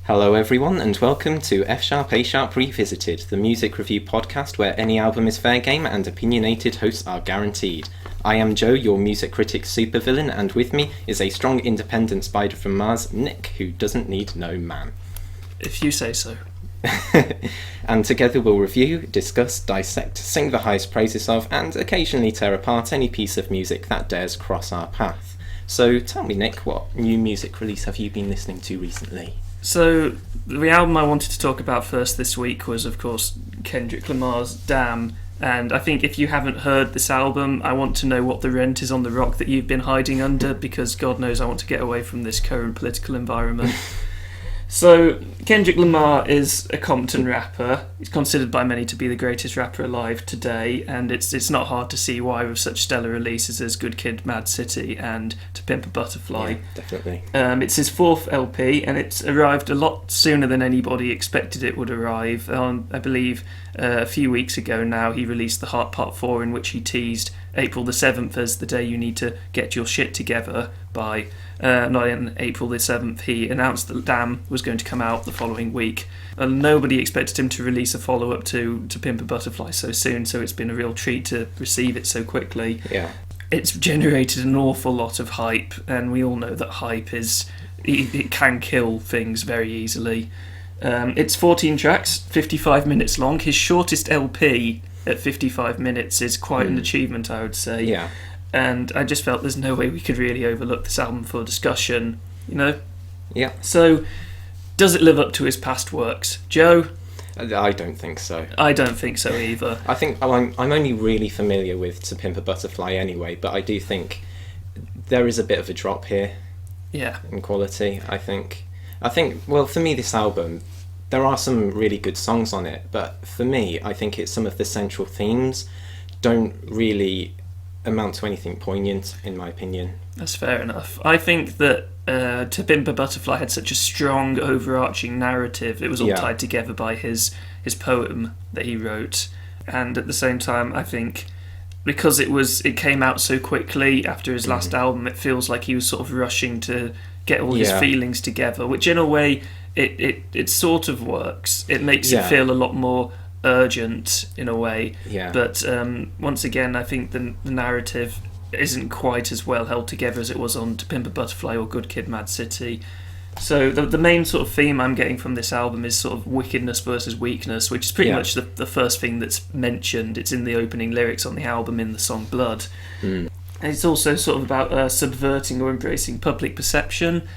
Hello everyone and welcome to F-Sharp A-Sharp Revisited, the music review podcast where any album is fair game and opinionated hosts are guaranteed. I am Joe, your music critic supervillain, and with me is a strong independent spider from Mars, Nick, who doesn't need no man. If you say so. And together we'll review, discuss, dissect, sing the highest praises of, and occasionally tear apart any piece of music that dares cross our path. So tell me, Nick, what new music release have you been listening to recently? So, the album I wanted to talk about first this week was, of course, Kendrick Lamar's Damn. And I think if you haven't heard this album, I want to know what the rent is on the rock that you've been hiding under, because God knows I want to get away from this current political environment. So, Kendrick Lamar is a Compton rapper. He's considered by many to be the greatest rapper alive today, and it's not hard to see why with such stellar releases as Good Kid, Mad City and To Pimp a Butterfly. Yeah, definitely. It's his fourth LP, and it's arrived a lot sooner than anybody expected it would arrive. I believe a few weeks ago now he released The Heart Part 4, in which he teased April the 7th as the day you need to get your shit together by. Not on April the 7th, he announced that Damn was going to come out the following week. And nobody expected him to release a follow-up to Pimp a Butterfly so soon, so it's been a real treat to receive it so quickly. Yeah. It's generated an awful lot of hype, and we all know that hype it can kill things very easily. It's 14 tracks, 55 minutes long. His shortest LP at 55 minutes is quite an achievement, I would say. Yeah. And I just felt there's no way we could really overlook this album for discussion, you know? Yeah. So, does it live up to his past works? Joe? I don't think so. I don't think so either. I think I'm only really familiar with To Pimp a Butterfly anyway, but I do think there is a bit of a drop here. Yeah. In quality, I think, well, for me, this album, there are some really good songs on it, but for me, I think it's some of the central themes don't really amount to anything poignant, in my opinion. That's fair enough. I think that To Pimp a Butterfly had such a strong overarching narrative. It was all tied together by his poem that he wrote, and at the same time, I think because it came out so quickly after his last album, it feels like he was sort of rushing to get all his feelings together, which in a way it sort of works. It makes it feel a lot more urgent in a way, but once again I think the narrative isn't quite as well held together as it was on To Pimp a Butterfly or Good Kid, Mad City. So the main sort of theme I'm getting from this album is sort of wickedness versus weakness, which is pretty much the first thing that's mentioned. It's in the opening lyrics on the album in the song Blood. And it's also sort of about subverting or embracing public perception.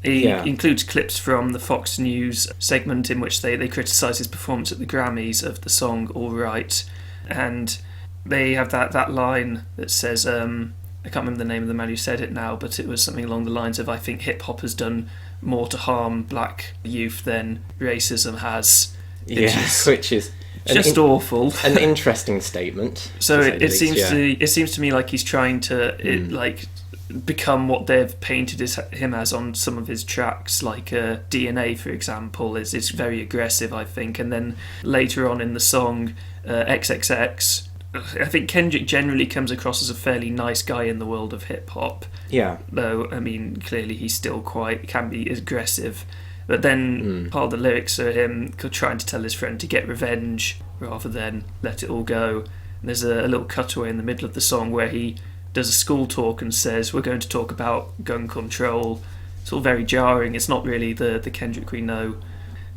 He includes clips from the Fox News segment in which they criticise his performance at the Grammys of the song All Right, and they have that line that says, I can't remember the name of the man who said it now, but it was something along the lines of, I think hip-hop has done more to harm black youth than racism has. Which is just awful. An interesting statement. So it seems to me like he's trying to become what they've painted him as on some of his tracks, like DNA, for example. It's very aggressive, I think. And then later on in the song XXX, I think Kendrick generally comes across as a fairly nice guy in the world of hip-hop. Yeah. Though, I mean, clearly he still can be aggressive. But then part of the lyrics are him trying to tell his friend to get revenge rather than let it all go. And there's a little cutaway in the middle of the song where he does a school talk and says, we're going to talk about gun control. It's all very jarring. It's not really the Kendrick we know.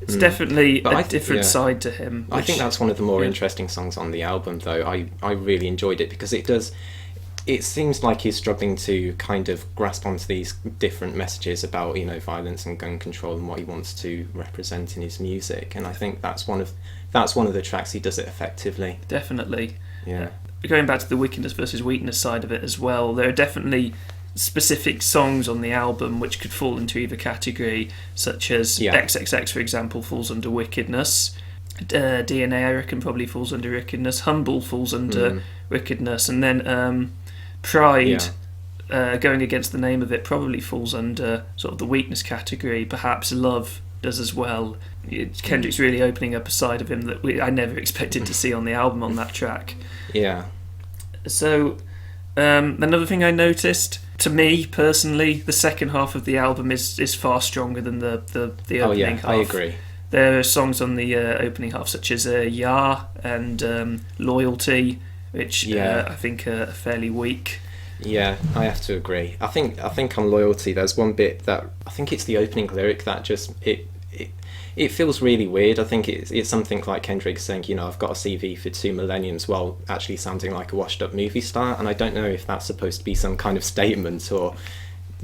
It's definitely a different side to him. I think that's one of the more interesting songs on the album, though. I really enjoyed it because it seems like he's struggling to kind of grasp onto these different messages about, violence and gun control and what he wants to represent in his music. And I think that's one of the tracks he does it effectively. Definitely. Yeah. Going back to the wickedness versus weakness side of it as well, there are definitely specific songs on the album which could fall into either category, such as XXX, for example, falls under wickedness. D.E.N.E.R.I.C.I.S.M probably falls under wickedness. Humble falls under wickedness, and then Pride, going against the name of it, probably falls under sort of the weakness category. Perhaps Love does as well. Kendrick's really opening up a side of him that I never expected to see on the album on that track. Yeah. So another thing I noticed, to me personally, the second half of the album is far stronger than the opening half. I agree. There are songs on the opening half such as "Ya" and "Loyalty," which I think are fairly weak. Yeah, I have to agree. I think on Loyalty, there's one bit that I think it's the opening lyric that just it feels really weird. I think it's something like Kendrick saying, you know, I've got a CV for 2 millenniums, while actually sounding like a washed-up movie star. And I don't know if that's supposed to be some kind of statement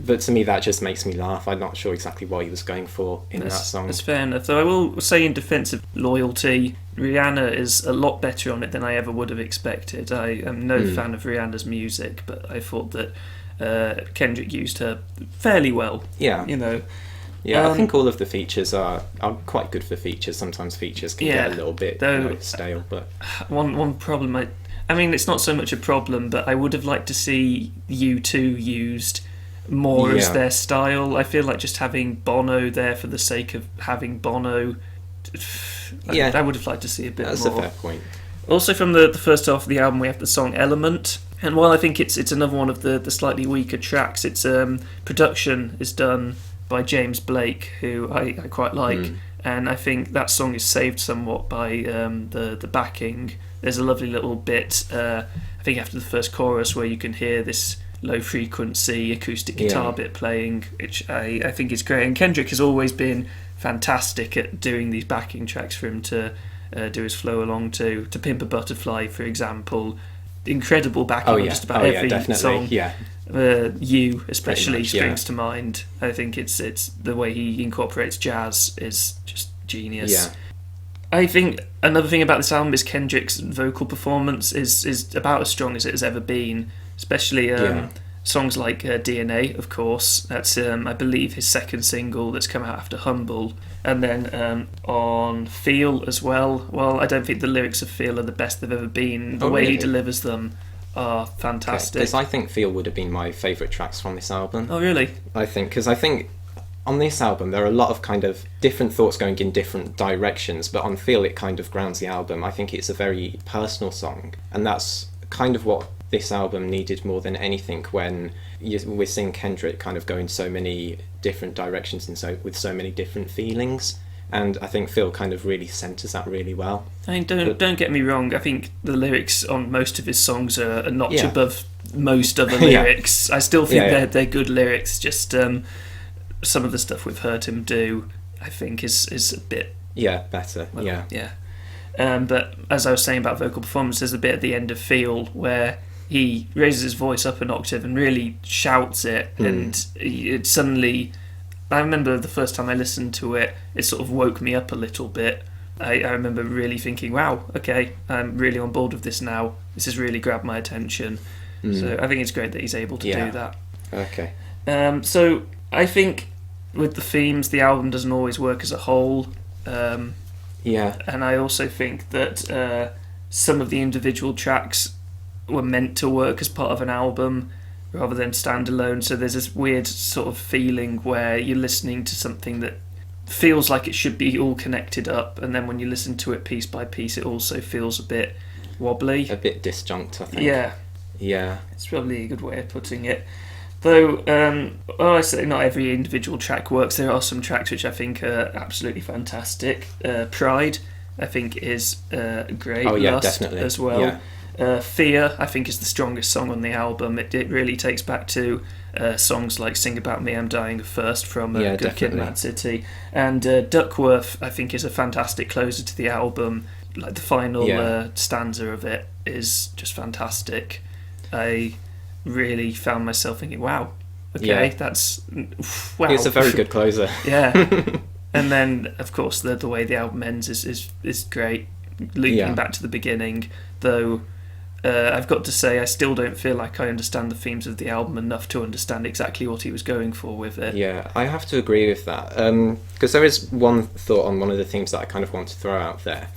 but to me that just makes me laugh. I'm not sure exactly what he was going for in that song. That's fair enough. Though I will say, in defence of Loyalty, Rihanna is a lot better on it than I ever would have expected. I am no fan of Rihanna's music, but I thought that Kendrick used her fairly well. Yeah. You know. Yeah, I think all of the features are quite good for features. Sometimes features can get a little bit stale, but one problem, I mean, it's not so much a problem, but I would have liked to see U2 used more as their style. I feel like just having Bono there for the sake of having Bono, I would have liked to see a bit more. That's a fair point. Also, from the first half of the album, we have the song Element, and while I think it's another one of the slightly weaker tracks, its production is done by James Blake, who I quite like, and I think that song is saved somewhat by the backing. There's a lovely little bit, I think after the first chorus, where you can hear this low frequency acoustic guitar bit playing, which I think is great. And Kendrick has always been fantastic at doing these backing tracks for him to do his flow along to Pimp a Butterfly, for example. Incredible backing on just about every song. You especially springs to mind. I think it's the way he incorporates jazz is just genius. Yeah. I think another thing about this album is Kendrick's vocal performance is about as strong as it has ever been, especially songs like DNA, of course. That's I believe his second single that's come out after Humble, and then on Feel as well. Well, I don't think the lyrics of Feel are the best they've ever been. The way he delivers them are fantastic. Because I think Feel would have been my favourite tracks from this album. Oh, really? I think on this album there are a lot of kind of different thoughts going in different directions, but on Feel it kind of grounds the album. I think it's a very personal song, and that's kind of what this album needed more than anything, when we're seeing Kendrick kind of go in so many different directions and with so many different feelings. And I think Phil kind of really centres that really well. I mean, don't get me wrong. I think the lyrics on most of his songs are a notch above most other lyrics. I still think they're good lyrics. Just some of the stuff we've heard him do, I think, is a bit better. But as I was saying about vocal performance, there's a bit at the end of Feel where he raises his voice up an octave and really shouts it, and it suddenly. I remember the first time I listened to it, it sort of woke me up a little bit. I remember really thinking, wow, okay, I'm really on board with this now. This has really grabbed my attention. So I think it's great that he's able to do that. Okay. So I think with the themes, the album doesn't always work as a whole. And I also think that some of the individual tracks were meant to work as part of an album rather than stand alone. So there's this weird sort of feeling where you're listening to something that feels like it should be all connected up, and then when you listen to it piece by piece, it also feels a bit wobbly, a bit disjunct, I think. Yeah, it's probably a good way of putting it. Though I say not every individual track works. There are some tracks which I think are absolutely fantastic. Pride, I think, is great. Lust, definitely as well. Fear, I think, is the strongest song on the album. It really takes back to songs like Sing About Me, I'm Dying of Thirst from Good Kid, Mad City. And Duckworth, I think, is a fantastic closer to the album. Like the final stanza of it is just fantastic. I really found myself thinking, wow, okay, that's... wow. It's a very good closer. And then, of course, the way the album ends is great. Looping back to the beginning, though... I've got to say, I still don't feel like I understand the themes of the album enough to understand exactly what he was going for with it. Yeah, I have to agree with that. Because there is one thought on one of the themes that I kind of want to throw out there.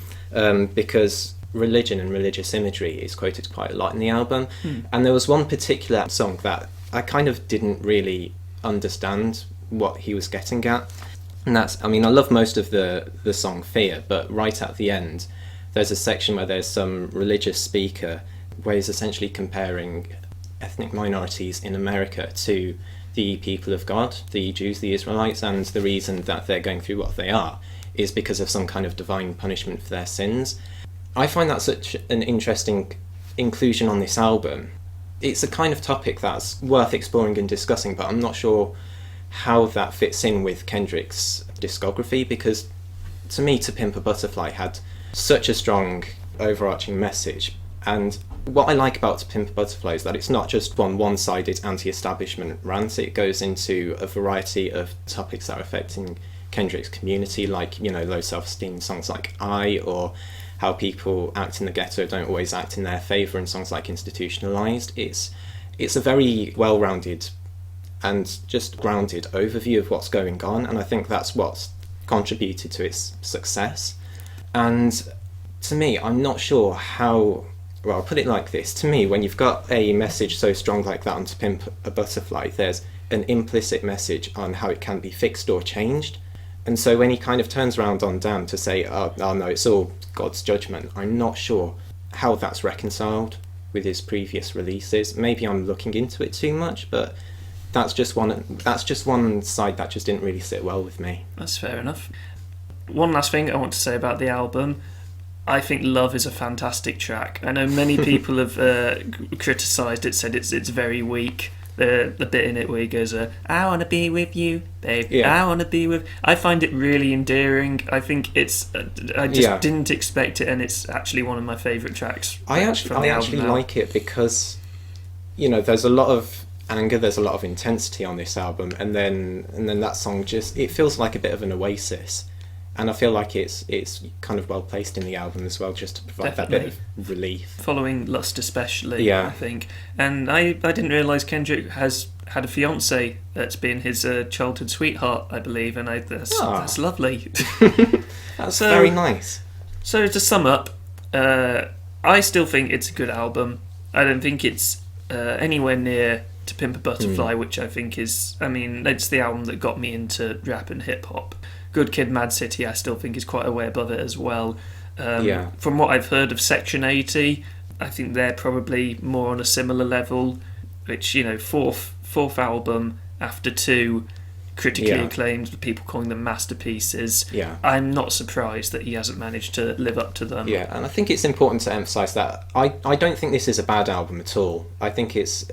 Because religion and religious imagery is quoted quite a lot in the album. And there was one particular song that I kind of didn't really understand what he was getting at. And that's, I mean, I love most of the song Fear, but right at the end, there's a section where there's some religious speaker where he's essentially comparing ethnic minorities in America to the people of God, the Jews, the Israelites, and the reason that they're going through what they are is because of some kind of divine punishment for their sins. I find that such an interesting inclusion on this album. It's a kind of topic that's worth exploring and discussing, but I'm not sure how that fits in with Kendrick's discography, because to me, To Pimp a Butterfly had such a strong overarching message. And what I like about To Pimp a Butterfly is that it's not just one-sided anti-establishment rant. It goes into a variety of topics that are affecting Kendrick's community, like, you know, low self-esteem songs like I, or how people act in the ghetto don't always act in their favour in songs like Institutionalized. It's a very well-rounded and just grounded overview of what's going on, and I think that's what's contributed to its success. And to me, I'm not sure how... Well, I'll put it like this. To me, when you've got a message so strong like that on To Pimp a Butterfly, there's an implicit message on how it can be fixed or changed. And so when he kind of turns around on Damn to say, oh no, it's all God's judgment, I'm not sure how that's reconciled with his previous releases. Maybe I'm looking into it too much, but that's just one side that just didn't really sit well with me. That's fair enough. One last thing I want to say about the album. I think Love is a fantastic track. I know many people have criticised it, said it's very weak. The bit in it where he goes, I want to be with you, babe, yeah. I want to be with... I find it really endearing. I think it's... I just didn't expect it, and it's actually one of my favourite tracks. I actually like it because, you know, there's a lot of anger, there's a lot of intensity on this album, and then that song just... It feels like a bit of an oasis. And I feel like it's kind of well placed in the album as well, just to provide that bit of relief. Following Lust especially, I think. And I didn't realise Kendrick has had a fiancée that's been his childhood sweetheart, I believe, and that's lovely. That's very nice. So to sum up, I still think it's a good album. I don't think it's anywhere near To Pimp a Butterfly, which I think is... I mean, it's the album that got me into rap and hip-hop. Good Kid, Mad City, I still think is quite a way above it as well. From what I've heard of Section 80, I think they're probably more on a similar level, which, you know, fourth album after two critically acclaimed, people calling them masterpieces. Yeah. I'm not surprised that he hasn't managed to live up to them. Yeah, and I think it's important to emphasise that I don't think this is a bad album at all. I think it's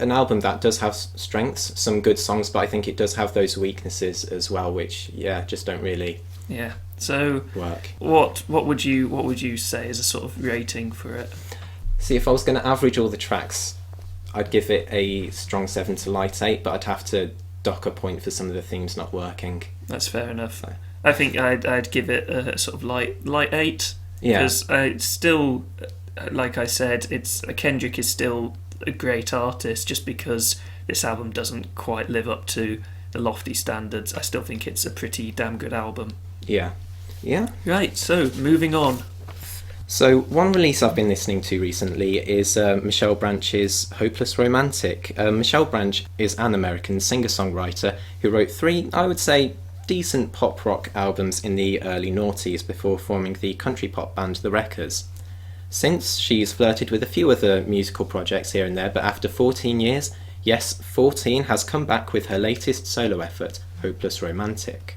an album that does have strengths, some good songs, but I think it does have those weaknesses as well, which just don't really work. What would you say as a sort of rating for it? See, if I was going to average all the tracks, I'd give it a strong 7 to light 8, but I'd have to dock a point for some of the themes not working. That's fair enough. So. I think I'd give it a sort of light 8. Yeah, because it's still, like I said, Kendrick is still a great artist. Just because this album doesn't quite live up to the lofty standards, I still think it's a pretty damn good album. Yeah. Right, so moving on. So one release I've been listening to recently is Michelle Branch's Hopeless Romantic. Michelle Branch is an American singer-songwriter who wrote 3, I would say, decent pop rock albums in the early noughties before forming the country pop band The Wreckers. Since, she's flirted with a few other musical projects here and there, but after 14 years, yes, 14, has come back with her latest solo effort, Hopeless Romantic.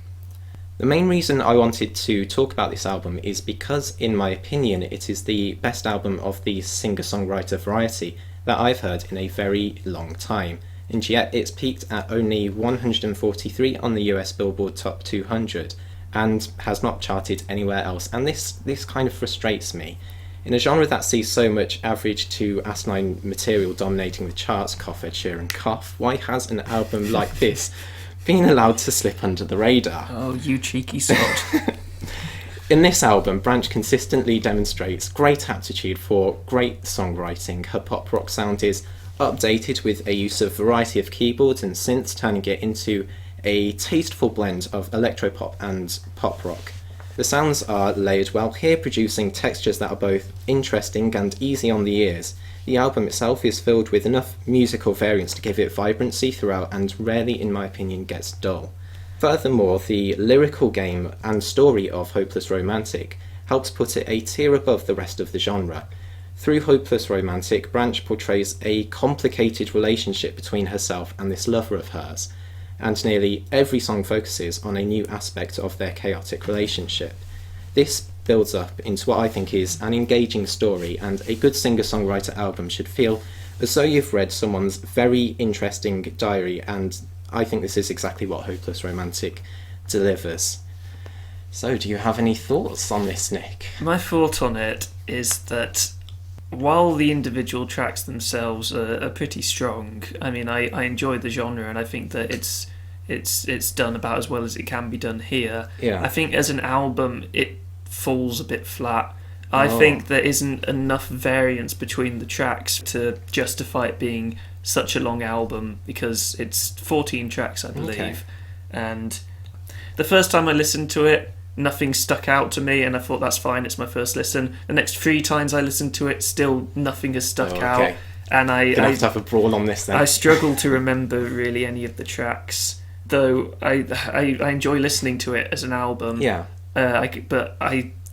The main reason I wanted to talk about this album is because, in my opinion, it is the best album of the singer-songwriter variety that I've heard in a very long time, and yet it's peaked at only 143 on the US Billboard Top 200, and has not charted anywhere else, and this kind of frustrates me. In a genre that sees so much average to asinine material dominating the charts, cough Ed Sheeran cough, why has an album like this been allowed to slip under the radar? Oh, you cheeky sod. In this album, Branch consistently demonstrates great aptitude for great songwriting. Her pop rock sound is updated with a use of variety of keyboards and synths, turning it into a tasteful blend of electropop and pop rock. The sounds are layered well here, producing textures that are both interesting and easy on the ears. The album itself is filled with enough musical variance to give it vibrancy throughout and rarely, in my opinion, gets dull. Furthermore, the lyrical game and story of Hopeless Romantic helps put it a tier above the rest of the genre. Through Hopeless Romantic, Branch portrays a complicated relationship between herself and this lover of hers, and nearly every song focuses on a new aspect of their chaotic relationship. This builds up into what I think is an engaging story, and a good singer-songwriter album should feel as though you've read someone's very interesting diary, and I think this is exactly what Hopeless Romantic delivers. So, do you have any thoughts on this, Nick? My thought on it is that while the individual tracks themselves are pretty strong, I mean, I enjoy the genre, and I think that it's done about as well as it can be done here. Yeah. I think as an album, it falls a bit flat. I think there isn't enough variance between the tracks to justify it being such a long album, because it's 14 tracks, I believe. Okay. And the first time I listened to it, nothing stuck out to me, and I thought that's fine, it's my first listen. The next 3 times I listened to it, still nothing has stuck out. And I have to have a brawl on this then. I struggle to remember really any of the tracks, though I enjoy listening to it as an album. Yeah.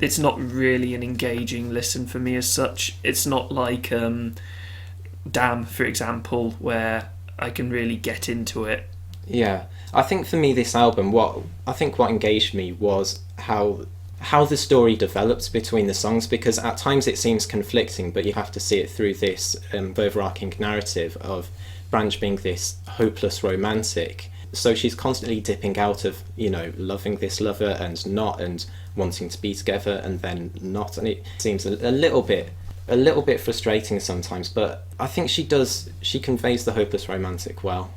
It's not really an engaging listen for me as such. It's not like Damn, for example, where I can really get into it. Yeah, I think for me this album, what engaged me was how the story develops between the songs, because at times it seems conflicting, but you have to see it through this overarching narrative of Branch being this hopeless romantic. So she's constantly dipping out of, loving this lover and not, and wanting to be together and then not, and it seems a little bit frustrating sometimes, but I think she conveys the hopeless romantic well.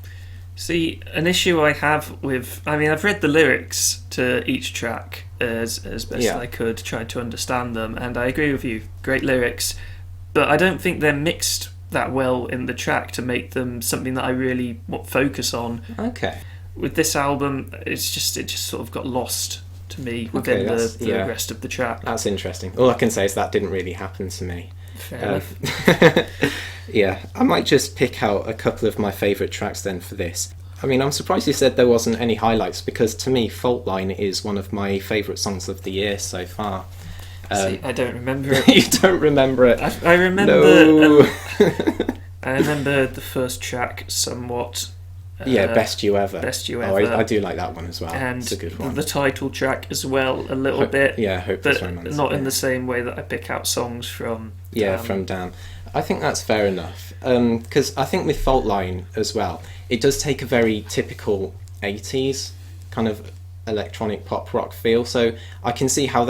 See, an issue I have with... I mean, I've read the lyrics to each track as best as I could, tried to understand them, and I agree with you, great lyrics, but I don't think they're mixed that well in the track to make them something that I really focus on. Okay. With this album, it just sort of got lost to me within the rest of the track. That's interesting. All I can say is that didn't really happen to me. Fair enough. Yeah, I might just pick out a couple of my favourite tracks then for this. I mean, I'm surprised you said there wasn't any highlights, because to me, Fault Line is one of my favourite songs of the year so far. See, I don't remember it. You don't remember it? I remember... No. I remember the first track somewhat. Best You Ever. Best You Ever. I do like that one as well. And it's a good one. The title track as well, a little bit. Yeah, Hopeless but Romantic. Not in the same way that I pick out songs from... from Damn. I think that's fair enough. Because I think with Fault Line as well, it does take a very typical 80s kind of electronic pop rock feel, so I can see how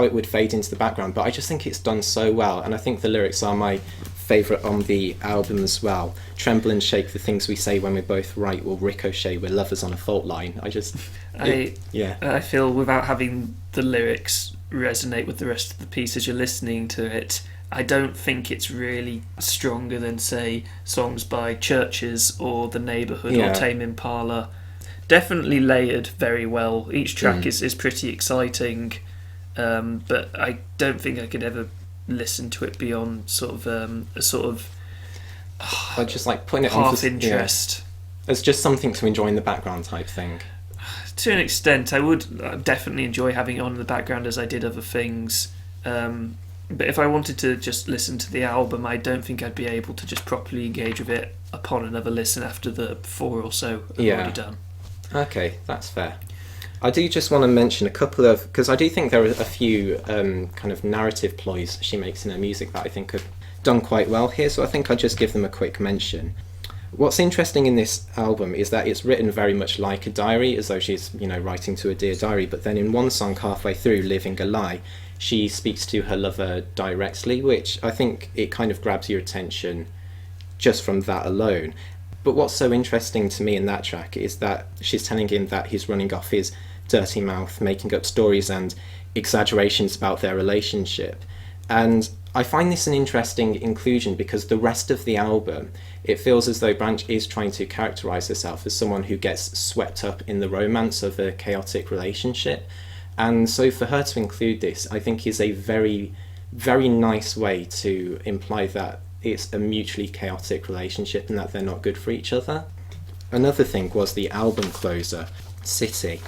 it would fade into the background, but I just think it's done so well, and I think the lyrics are my favourite on the album as well. Tremble and shake, the things we say when we're both right will ricochet, we're lovers on a fault line. I feel without having the lyrics resonate with the rest of the piece as you're listening to it, I don't think it's really stronger than, say, songs by Churches or The Neighbourhood or Tame Impala. Definitely layered very well. Each track is pretty exciting, but I don't think I could ever listen to it beyond I just like putting it half interest. Yeah. It's just something to enjoy in the background type thing. To an extent, I would definitely enjoy having it on in the background as I did other things. But if I wanted to just listen to the album, I don't think I'd be able to just properly engage with it upon another listen after the 4 or so I've already done. Okay, that's fair. I do just want to mention a couple of... because I do think there are a few kind of narrative ploys she makes in her music that I think have done quite well here, so I think I'll just give them a quick mention. What's interesting in this album is that it's written very much like a diary, as though she's, writing to a dear diary, but then in one song halfway through, Living a Lie, she speaks to her lover directly, which I think it kind of grabs your attention just from that alone. But what's so interesting to me in that track is that she's telling him that he's running off his dirty mouth, making up stories and exaggerations about their relationship. And I find this an interesting inclusion, because the rest of the album, it feels as though Branch is trying to characterise herself as someone who gets swept up in the romance of a chaotic relationship. And so for her to include this, I think is a very, very nice way to imply that it's a mutually chaotic relationship and that they're not good for each other. Another thing was the album closer, City,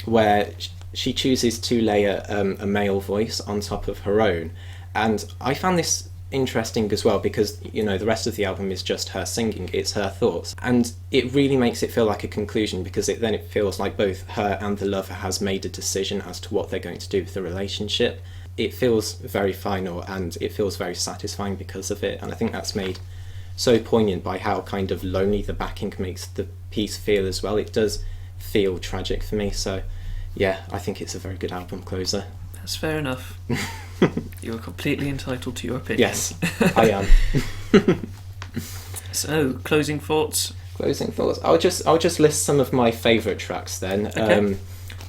where she chooses to layer a male voice on top of her own. And I found this interesting as well because, you know, the rest of the album is just her singing, it's her thoughts, and it really makes it feel like a conclusion because it feels like both her and the lover has made a decision as to what they're going to do with the relationship. It feels very final and it feels very satisfying because of it, and I think that's made so poignant by how kind of lonely the backing makes the piece feel as well. It does feel tragic for me, so yeah, I think it's a very good album closer. That's fair enough. You're completely entitled to your opinion. Yes, I am. So, closing thoughts? Closing thoughts. I'll just list some of my favourite tracks then. Okay.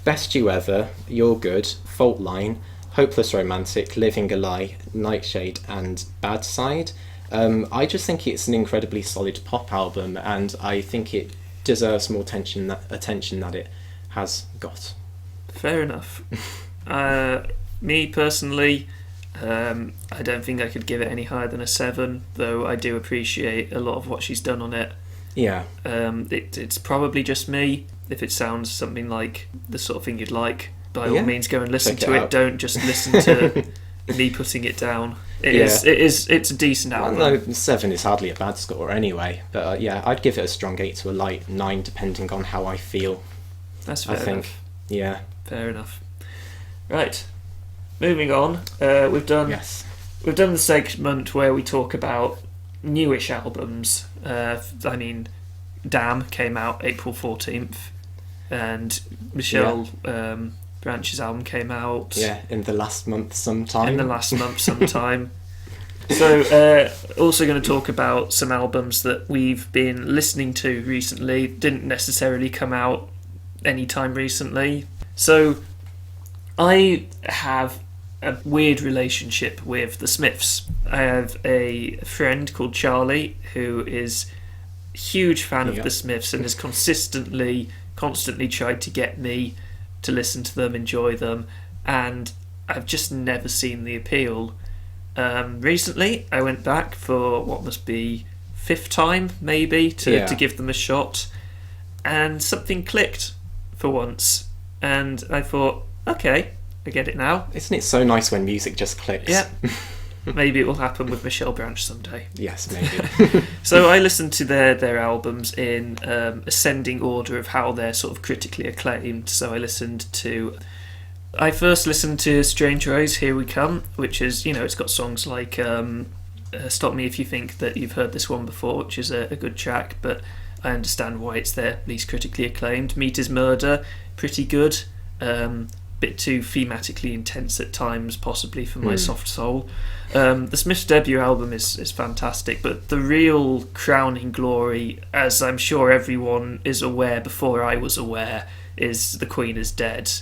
Best You Ever, You're Good, Fault Line, Hopeless Romantic, Living a Lie, Nightshade, and Bad Side. I just think it's an incredibly solid pop album, and I think it deserves more attention that it has got. Fair enough. Me personally, I don't think I could give it any higher than a 7, though I do appreciate a lot of what she's done on it. Yeah. It's probably just me. If it sounds something like the sort of thing you'd like, by all means go and listen to it. Don't just listen to me putting it down. It's a decent album. Well, no, 7 is hardly a bad score anyway, but yeah, I'd give it a strong 8 to a light 9 depending on how I feel. That's fair enough. I think. Yeah. Fair enough. Right. Moving on, we've done the segment where we talk about newish albums. I mean, Damn came out April 14th, and Michelle Branch's album came out in the last month sometime. So, also going to talk about some albums that we've been listening to recently. Didn't necessarily come out anytime recently. So, I have a weird relationship with the Smiths. I have a friend called Charlie who is a huge fan of the Smiths and has constantly tried to get me to listen to them, enjoy them, and I've just never seen the appeal. Recently, I went back for what must be 5th time, maybe, to give them a shot, and something clicked for once, and I thought, okay, I get it now. Isn't it so nice when music just clicks? Yeah. Maybe it will happen with Michelle Branch someday. Yes, maybe. So I listened to their albums in ascending order of how they're sort of critically acclaimed. So I first listened to Strange Rose, Here We Come, which is, it's got songs like Stop Me If You Think That You've Heard This One Before, which is a good track, but I understand why it's their least critically acclaimed. Meat is Murder, pretty good. Bit too thematically intense at times, possibly for my soft soul. The Smiths' debut album is fantastic, but the real crowning glory, as I'm sure everyone is aware before I was aware, is The Queen Is Dead.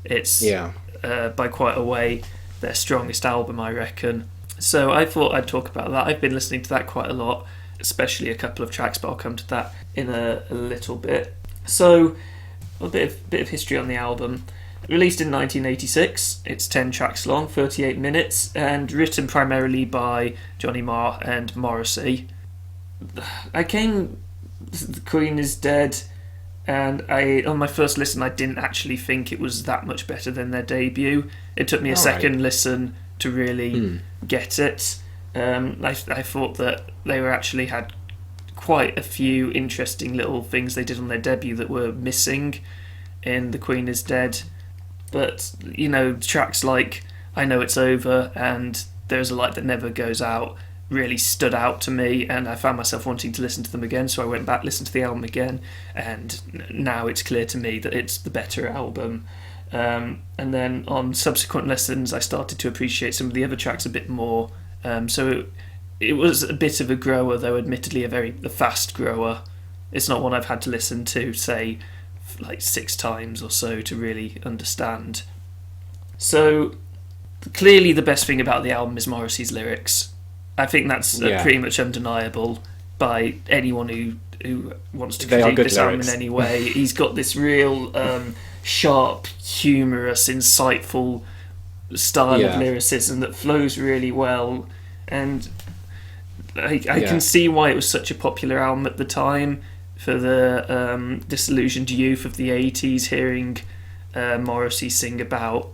It's by quite a way their strongest album, I reckon. So I thought I'd talk about that. I've been listening to that quite a lot, especially a couple of tracks, but I'll come to that in a little bit. So a bit of history on the album. Released in 1986, it's 10 tracks long, 38 minutes, and written primarily by Johnny Marr and Morrissey. The Queen Is Dead, and on my first listen I didn't actually think it was that much better than their debut. It took me a second listen to really get it. I thought that they were actually had quite a few interesting little things they did on their debut that were missing in The Queen Is Dead. But, tracks like I Know It's Over and There's a Light That Never Goes Out really stood out to me, and I found myself wanting to listen to them again, so I went back, listened to the album again, and now it's clear to me that it's the better album. And then on subsequent listens, I started to appreciate some of the other tracks a bit more. So it was a bit of a grower, though admittedly a fast grower. It's not one I've had to listen to, say, like 6 times or so to really understand. So clearly the best thing about the album is Morrissey's lyrics. I think that's pretty much undeniable by anyone who wants to critique this album in any way. He's got this real sharp, humorous, insightful style of lyricism that flows really well, and I can see why it was such a popular album at the time. For the disillusioned youth of the 80s, hearing Morrissey sing about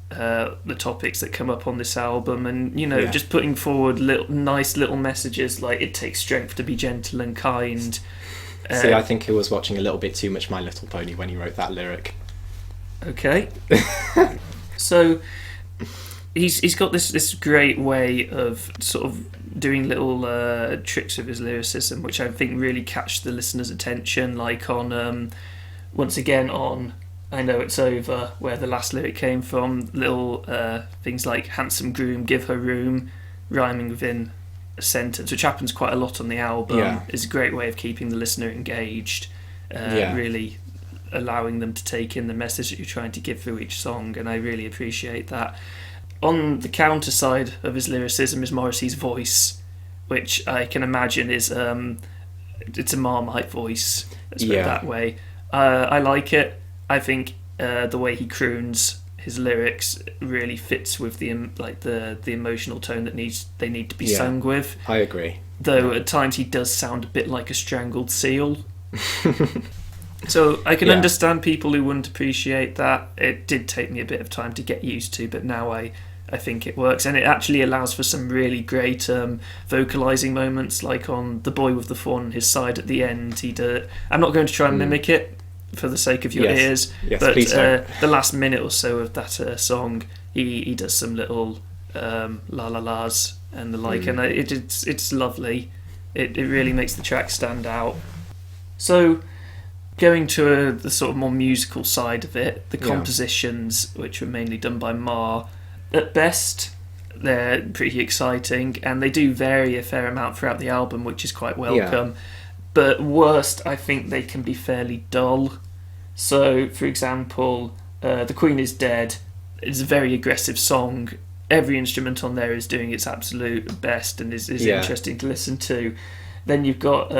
the topics that come up on this album, and Yeah. just putting forward nice little messages like it takes strength to be gentle and kind. See, I think he was watching a little bit too much My Little Pony when he wrote that lyric. Okay. So he's got this great way of sort of doing little tricks with his lyricism, which I think really catch the listener's attention. Like on once again on I Know It's Over, where the last lyric came from, little things like handsome groom, give her room, rhyming within a sentence, which happens quite a lot on the album, is a great way of keeping the listener engaged, really allowing them to take in the message that you're trying to give through each song, and I really appreciate that. On the counter side of his lyricism is Morrissey's voice, which I can imagine is it's a Marmite voice, let's put it that way. I like it. I think the way he croons his lyrics really fits with the emotional tone that they need to be sung with. I agree. Though at times he does sound a bit like a strangled seal. So I can understand people who wouldn't appreciate that. It did take me a bit of time to get used to, but now I think it works, and it actually allows for some really great vocalising moments, like on The Boy with the Fawn on His Side at the end. I'm not going to try and mimic it for the sake of your ears, but the last minute or so of that song, he does some little la la las and the like, and it's lovely. It really makes the track stand out. So going to the sort of more musical side of it, the compositions, which were mainly done by Mar, at best they're pretty exciting, and they do vary a fair amount throughout the album, which is quite welcome. But worst, I think they can be fairly dull. So, for example, The Queen Is Dead is a very aggressive song. Every instrument on there is doing its absolute best and is interesting to listen to. Then you've got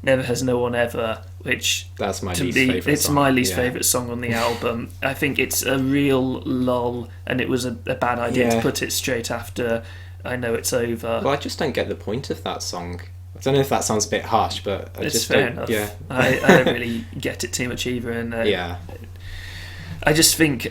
Never Has No One Ever, which that's my least favourite song. My least favourite song on the album. I think it's a real lull, and it was a bad idea to put it straight after I Know It's Over. Well, I just don't get the point of that song. I don't know if that sounds a bit harsh, but it's fair enough. Yeah. I don't really get it too much either, and I just think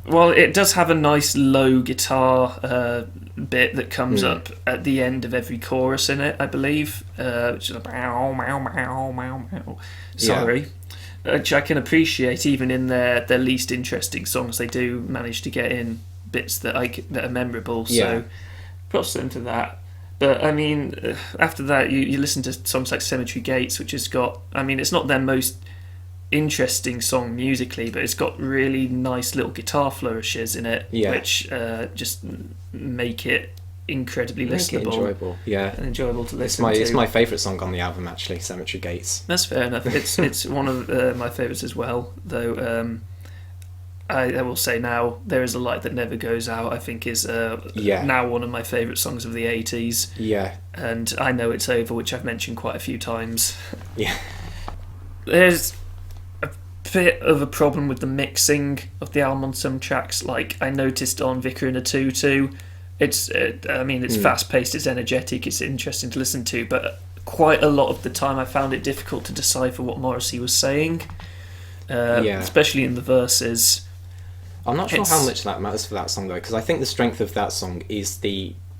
well, it does have a nice low guitar bit that comes up at the end of every chorus in it, I believe, which is like meow, meow, meow, meow, meow. Sorry. Which I can appreciate. Even in their least interesting songs, they do manage to get in bits that are memorable, so props to them to that. But I mean, after that, you listen to songs like Cemetery Gates, which has got, I mean, it's not their most interesting song musically, but it's got really nice little guitar flourishes in it, which just make it incredibly listenable, enjoyable, and enjoyable to listen to. It's my favourite song on the album, actually, Cemetery Gates. That's fair enough. It's one of my favourites as well, though. I will say now, There Is a Light That Never Goes Out, I think is now one of my favourite songs of the 80s. And I Know It's Over, which I've mentioned quite a few times. There's a bit of a problem with the mixing of the album on some tracks. Like I noticed on Vicar in a Tutu, it's fast-paced, it's energetic, it's interesting to listen to, but quite a lot of the time I found it difficult to decipher what Morrissey was saying, especially in the verses. I'm not sure how much that matters for that song, though, because I think the strength of that song is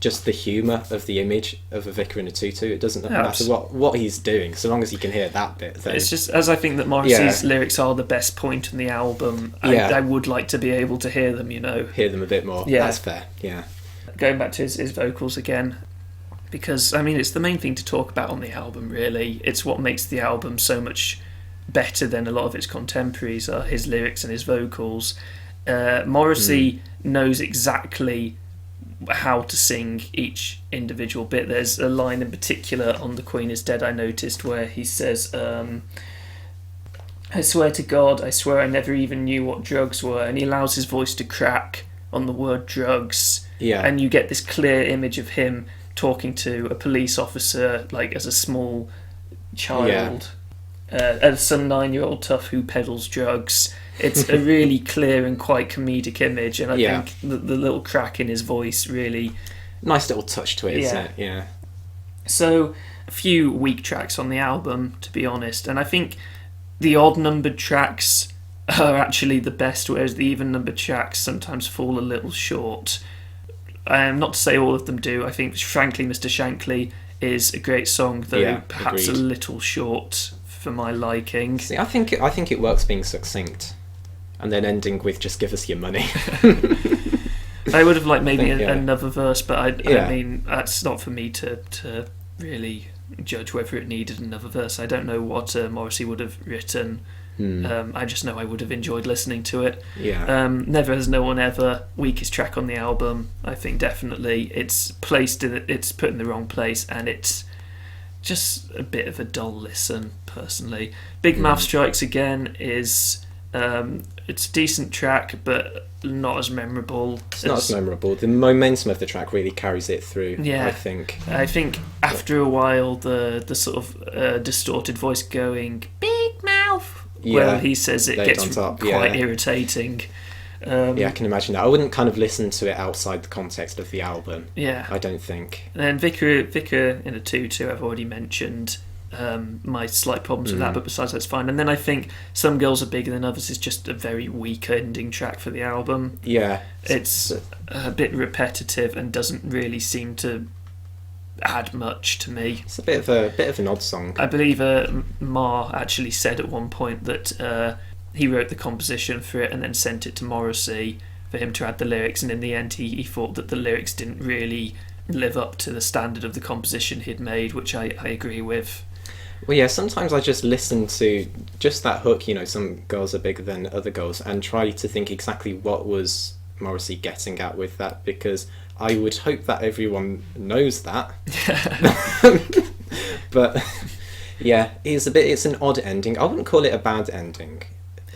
just the humour of the image of a vicar in a tutu. It doesn't matter what he's doing, so long as you can hear that bit. Then... It's just, as I think that Morrissey's lyrics are the best point in the album, I would like to be able to hear them, Hear them a bit more. That's fair, Going back to his vocals again, because, I mean, it's the main thing to talk about on the album, really. It's what makes the album so much better than a lot of its contemporaries, are his lyrics and his vocals. Morrissey knows exactly how to sing each individual bit. There's a line in particular on The Queen Is Dead I noticed where he says, I swear to God, I swear I never even knew what drugs were, and he allows his voice to crack on the word drugs, and you get this clear image of him talking to a police officer like as a small child, as some 9-year-old tough who peddles drugs. It's a really clear and quite comedic image, and I think the little crack in his voice really... Nice little touch to it, isn't it? So, a few weak tracks on the album, to be honest, and I think the odd-numbered tracks are actually the best, whereas the even-numbered tracks sometimes fall a little short. Not to say all of them do. I think, frankly, Mr. Shankly is a great song, though perhaps agreed. a little short for my liking. See, I think it works being succinct, and then ending with "just give us your money." I would have liked maybe another verse, but I Yeah. mean, that's not for me to really judge whether it needed another verse. I don't know what Morrissey would have written. I just know I would have enjoyed listening to it. Yeah. Never Has No One Ever, weakest track on the album. I think definitely it's placed in it's put in the wrong place, and it's just a bit of a dull listen. Personally, Big Mouth Strikes Again is it's a decent track, but not as memorable. It's not as memorable. The momentum of the track really carries it through. Yeah, I think. I think after a while, the sort of distorted voice going Big Mouth. Well, he says it gets quite irritating. I can imagine that. I wouldn't kind of listen to it outside the context of the album. Yeah, I don't think. And then Vicar in a Tutu, I've already mentioned my slight problems with that, but besides that's fine. And then I think Some Girls Are Bigger Than Others is just a very weak ending track for the album. Yeah, it's a bit repetitive and doesn't really seem to add much to me. It's a bit of an odd song. I believe Lamar actually said at one point that he wrote the composition for it and then sent it to Morrissey for him to add the lyrics, and in the end he thought that the lyrics didn't really live up to the standard of the composition he'd made, which I agree with. Well, yeah, sometimes I just listen to just that hook, some girls are bigger than other girls, and try to think exactly what was Morrissey getting at with that, because I would hope that everyone knows that. But yeah, it's an odd ending. I wouldn't call it a bad ending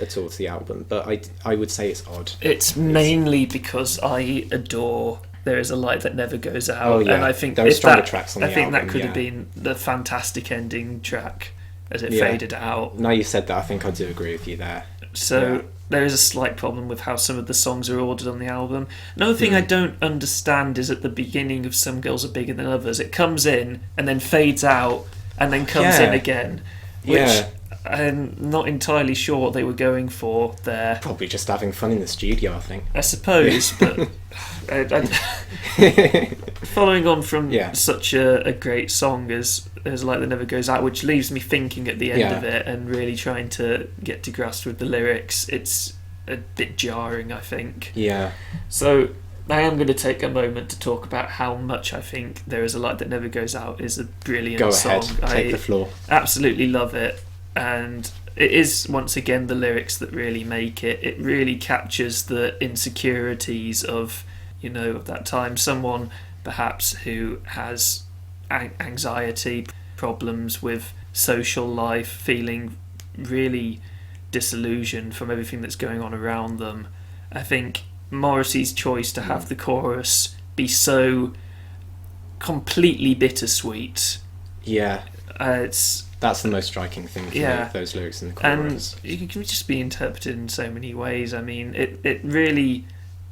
at all to the album, but I would say it's odd. It's mainly because I adore There Is a Light That Never Goes Out. Oh, yeah. And I think there are stronger tracks on the album. I think that could have been the fantastic ending track as it faded out. Now you said that, I think I do agree with you there. So there is a slight problem with how some of the songs are ordered on the album. Another thing I don't understand is at the beginning of Some Girls Are Bigger Than Others, it comes in and then fades out and then comes in again, which I'm not entirely sure what they were going for there. Probably just having fun in the studio, I think. I suppose, but following on from such a great song as Light That Never Goes Out, which leaves me thinking at the end of it and really trying to get to grasp with the lyrics, it's a bit jarring, I think. Yeah. So I am going to take a moment to talk about how much I think There Is a Light That Never Goes Out is a brilliant song. Go ahead, take the floor. Absolutely love it. And it is, once again, the lyrics that really make it. It really captures the insecurities of, of that time. Someone, perhaps, who has anxiety, problems with social life, feeling really disillusioned from everything that's going on around them. I think Morrissey's choice to have the chorus be so completely bittersweet. Yeah. That's the most striking thing for me, those lyrics in the chorus. And it can just be interpreted in so many ways. I mean, it really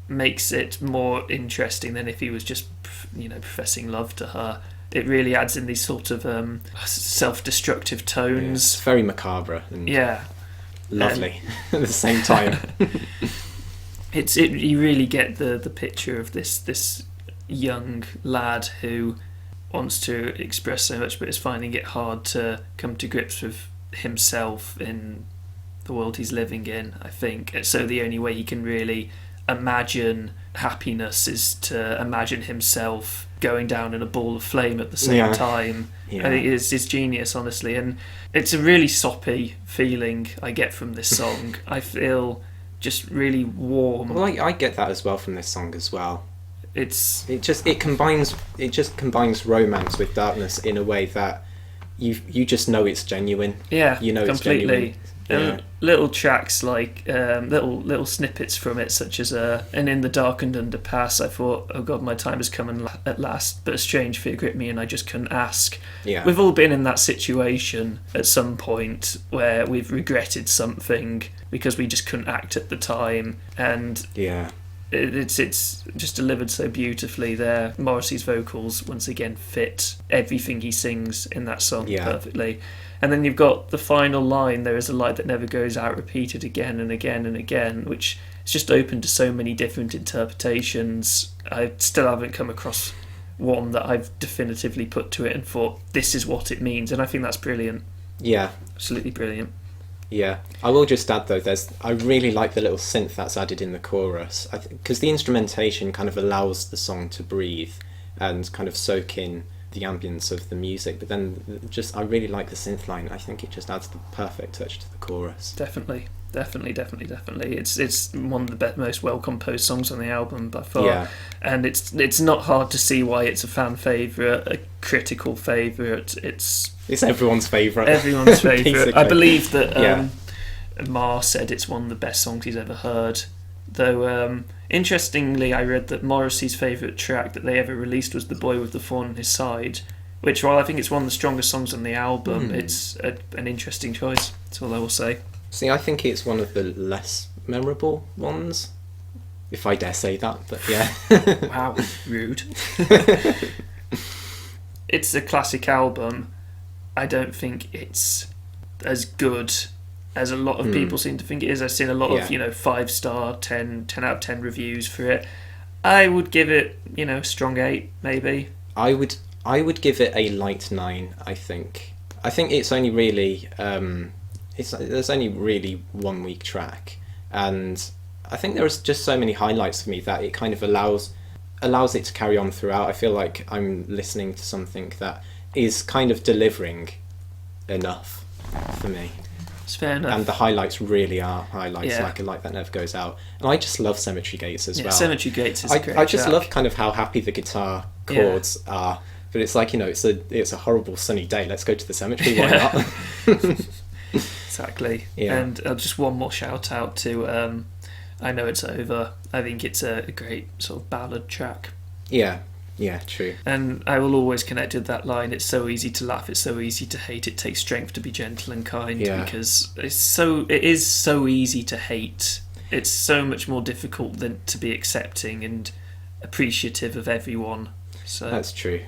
makes it more interesting than if he was just, professing love to her. It really adds in these sort of self-destructive tones. Yeah, it's very macabre and lovely at the same time. You really get the picture of this young lad who wants to express so much but is finding it hard to come to grips with himself in the world he's living in, I think. So the only way he can really imagine happiness is to imagine himself going down in a ball of flame at the same time. I think it's genius, honestly, and it's a really soppy feeling I get from this song. I feel just really warm. Well, I get that as well from this song as well. It combines romance with darkness in a way that you just know it's genuine. Yeah, completely. It's genuine. And little tracks like little snippets from it, such as and in the darkened underpass, I thought, oh god, my time has come at last, but a strange fear gripped me and I just couldn't ask. Yeah. We've all been in that situation at some point where we've regretted something because we just couldn't act at the time, and it's just delivered so beautifully there. Morrissey's vocals once again fit everything he sings in that song perfectly. And then you've got the final line, "There is a light that never goes out," repeated again and again and again, which is just open to so many different interpretations. I still haven't come across one that I've definitively put to it and thought, this is what it means. And I think that's brilliant. Yeah. Absolutely brilliant. Yeah, I will just add though, I really like the little synth that's added in the chorus, because the instrumentation kind of allows the song to breathe and kind of soak in the ambience of the music. But then I really like the synth line. I think it just adds the perfect touch to the chorus. Definitely. It's one of the most well composed songs on the album by far, and it's not hard to see why it's a fan favourite, a critical favourite. It's everyone's favourite. Everyone's favourite. I believe that Lamar said it's one of the best songs he's ever heard. Though interestingly, I read that Morrissey's favourite track that they ever released was "The Boy with the Thorn on His Side," which, while I think it's one of the strongest songs on the album, it's an interesting choice. That's all I will say. See, I think it's one of the less memorable ones, if I dare say that, but yeah. Wow, rude. It's a classic album. I don't think it's as good as a lot of people seem to think it is. I've seen a lot of, 5-star, 10 out of 10 reviews for it. I would give it, strong 8, maybe. I would give it a light 9, I think. I think it's only really... there's only really 1 weak track, and I think there's just so many highlights for me that it kind of allows it to carry on throughout. I feel like I'm listening to something that is kind of delivering enough for me. It's fair enough. And the highlights really are highlights, like a light that never goes out. And I just love Cemetery Gates as well. Cemetery Gates is great. I just love kind of how happy the guitar chords are. But it's like, it's a horrible sunny day. Let's go to the cemetery. Why not? Exactly. Yeah. And just one more shout out to I Know It's Over. I think it's a great sort of ballad track. Yeah, true. And I will always connect with that line, "It's so easy to laugh, it's so easy to hate, it takes strength to be gentle and kind," because it is so easy to hate. It's so much more difficult than to be accepting and appreciative of everyone. So That's true.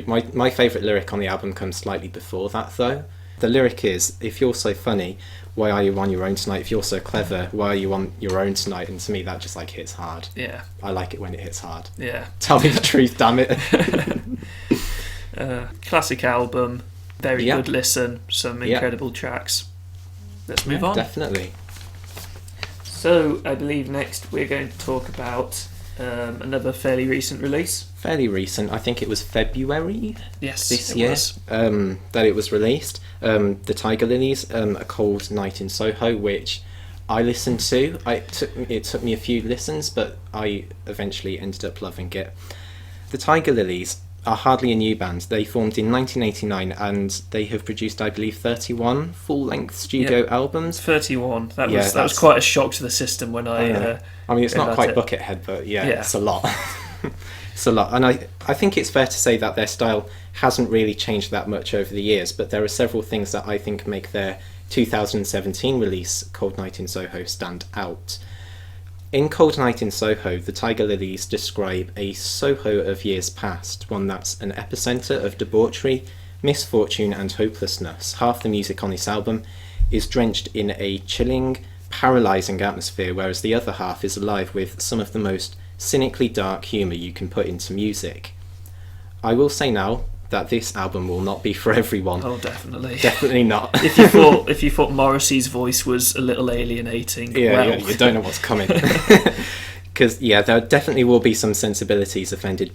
My favourite lyric on the album comes slightly before that though. The lyric is, "If you're so funny, why are you on your own tonight? If you're so clever, why are you on your own tonight?" And to me, that just hits hard. Yeah. I like it when it hits hard. Yeah. Tell me the truth, damn it. Classic album, very good listen, some incredible tracks. Let's move on. Definitely. So, I believe next we're going to talk about another fairly recent release. Fairly recent. I think it was February this year that it was released. The Tiger Lillies, A Cold Night in Soho, which I listened to. It took me a few listens, but I eventually ended up loving it. The Tiger Lillies are hardly a new band. They formed in 1989 and they have produced, I believe, 31 full-length studio albums. 31. That was quite a shock to the system when I mean, it's not quite Buckethead, but it's a lot. It's a lot. And I think it's fair to say that their style hasn't really changed that much over the years, but there are several things that I think make their 2017 release, Cold Night in Soho, stand out. In Cold Night in Soho, the Tiger Lillies describe a Soho of years past, one that's an epicentre of debauchery, misfortune and hopelessness. Half the music on this album is drenched in a chilling, paralysing atmosphere, whereas the other half is alive with some of the most cynically dark humour you can put into music. I will say now that this album will not be for everyone. Oh, definitely. Definitely not. If you thought Morrissey's voice was a little alienating, you don't know what's coming. Because there definitely will be some sensibilities offended.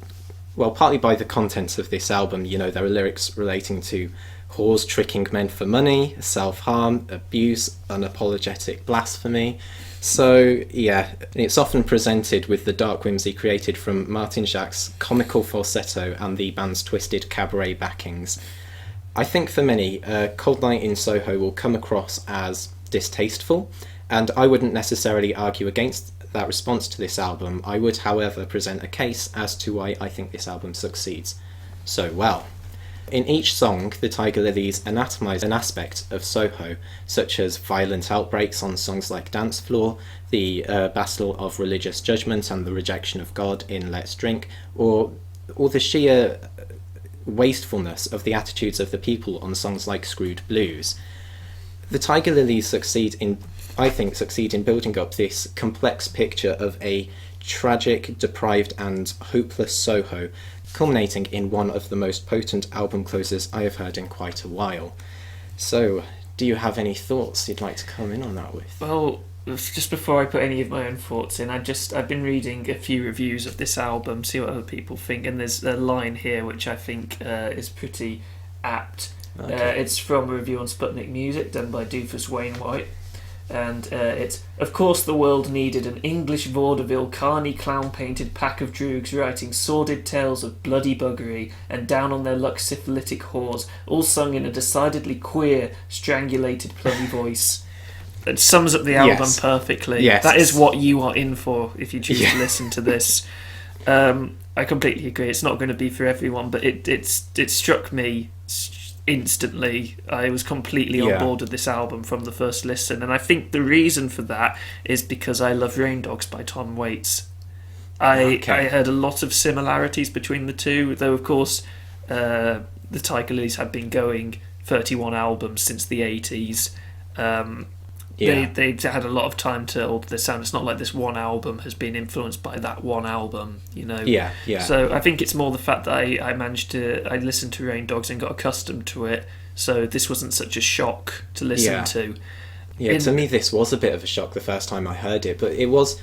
Well, partly by the contents of this album. There are lyrics relating to whores tricking men for money, self-harm, abuse, unapologetic blasphemy. So, it's often presented with the dark whimsy created from Martin Jacques' comical falsetto and the band's twisted cabaret backings. I think for many, Cold Night in Soho will come across as distasteful, and I wouldn't necessarily argue against that response to this album. I would, however, present a case as to why I think this album succeeds so well. In each song, the Tiger Lillies anatomise an aspect of Soho, such as violent outbreaks on songs like Dance Floor, the battle of religious judgment and the rejection of God in Let's Drink, or the sheer wastefulness of the attitudes of the people on songs like Screwed Blues. The Tiger Lillies succeed in building up this complex picture of a tragic, deprived and hopeless Soho, culminating in one of the most potent album closes I have heard in quite a while. So, do you have any thoughts you'd like to come in on that with? Well, just before I put any of my own thoughts in, I've been reading a few reviews of this album, see what other people think, and there's a line here which I think is pretty apt. Okay. It's from a review on Sputnik Music done by Doofus Wainwright, and it's, of course the world needed an English vaudeville carny clown-painted pack of droogs writing sordid tales of bloody buggery and down on their luck syphilitic whores, all sung in a decidedly queer, strangulated plummy voice. It sums up the album perfectly. Yes. That is what you are in for if you choose to listen to this. I completely agree. It's not going to be for everyone, but it struck me instantly. I was completely on board with this album from the first listen, and I think the reason for that is because I love Rain Dogs by Tom Waits. I heard a lot of similarities between the two, though of course the Tiger Lillies had been going 31 albums since the 80s. They had a lot of time to alter their sound. It's not like this one album has been influenced by that one album, you know. Yeah. So I think it's more the fact that I listened to Rain Dogs and got accustomed to it, so this wasn't such a shock to listen to. Yeah, to me this was a bit of a shock the first time I heard it, but it was,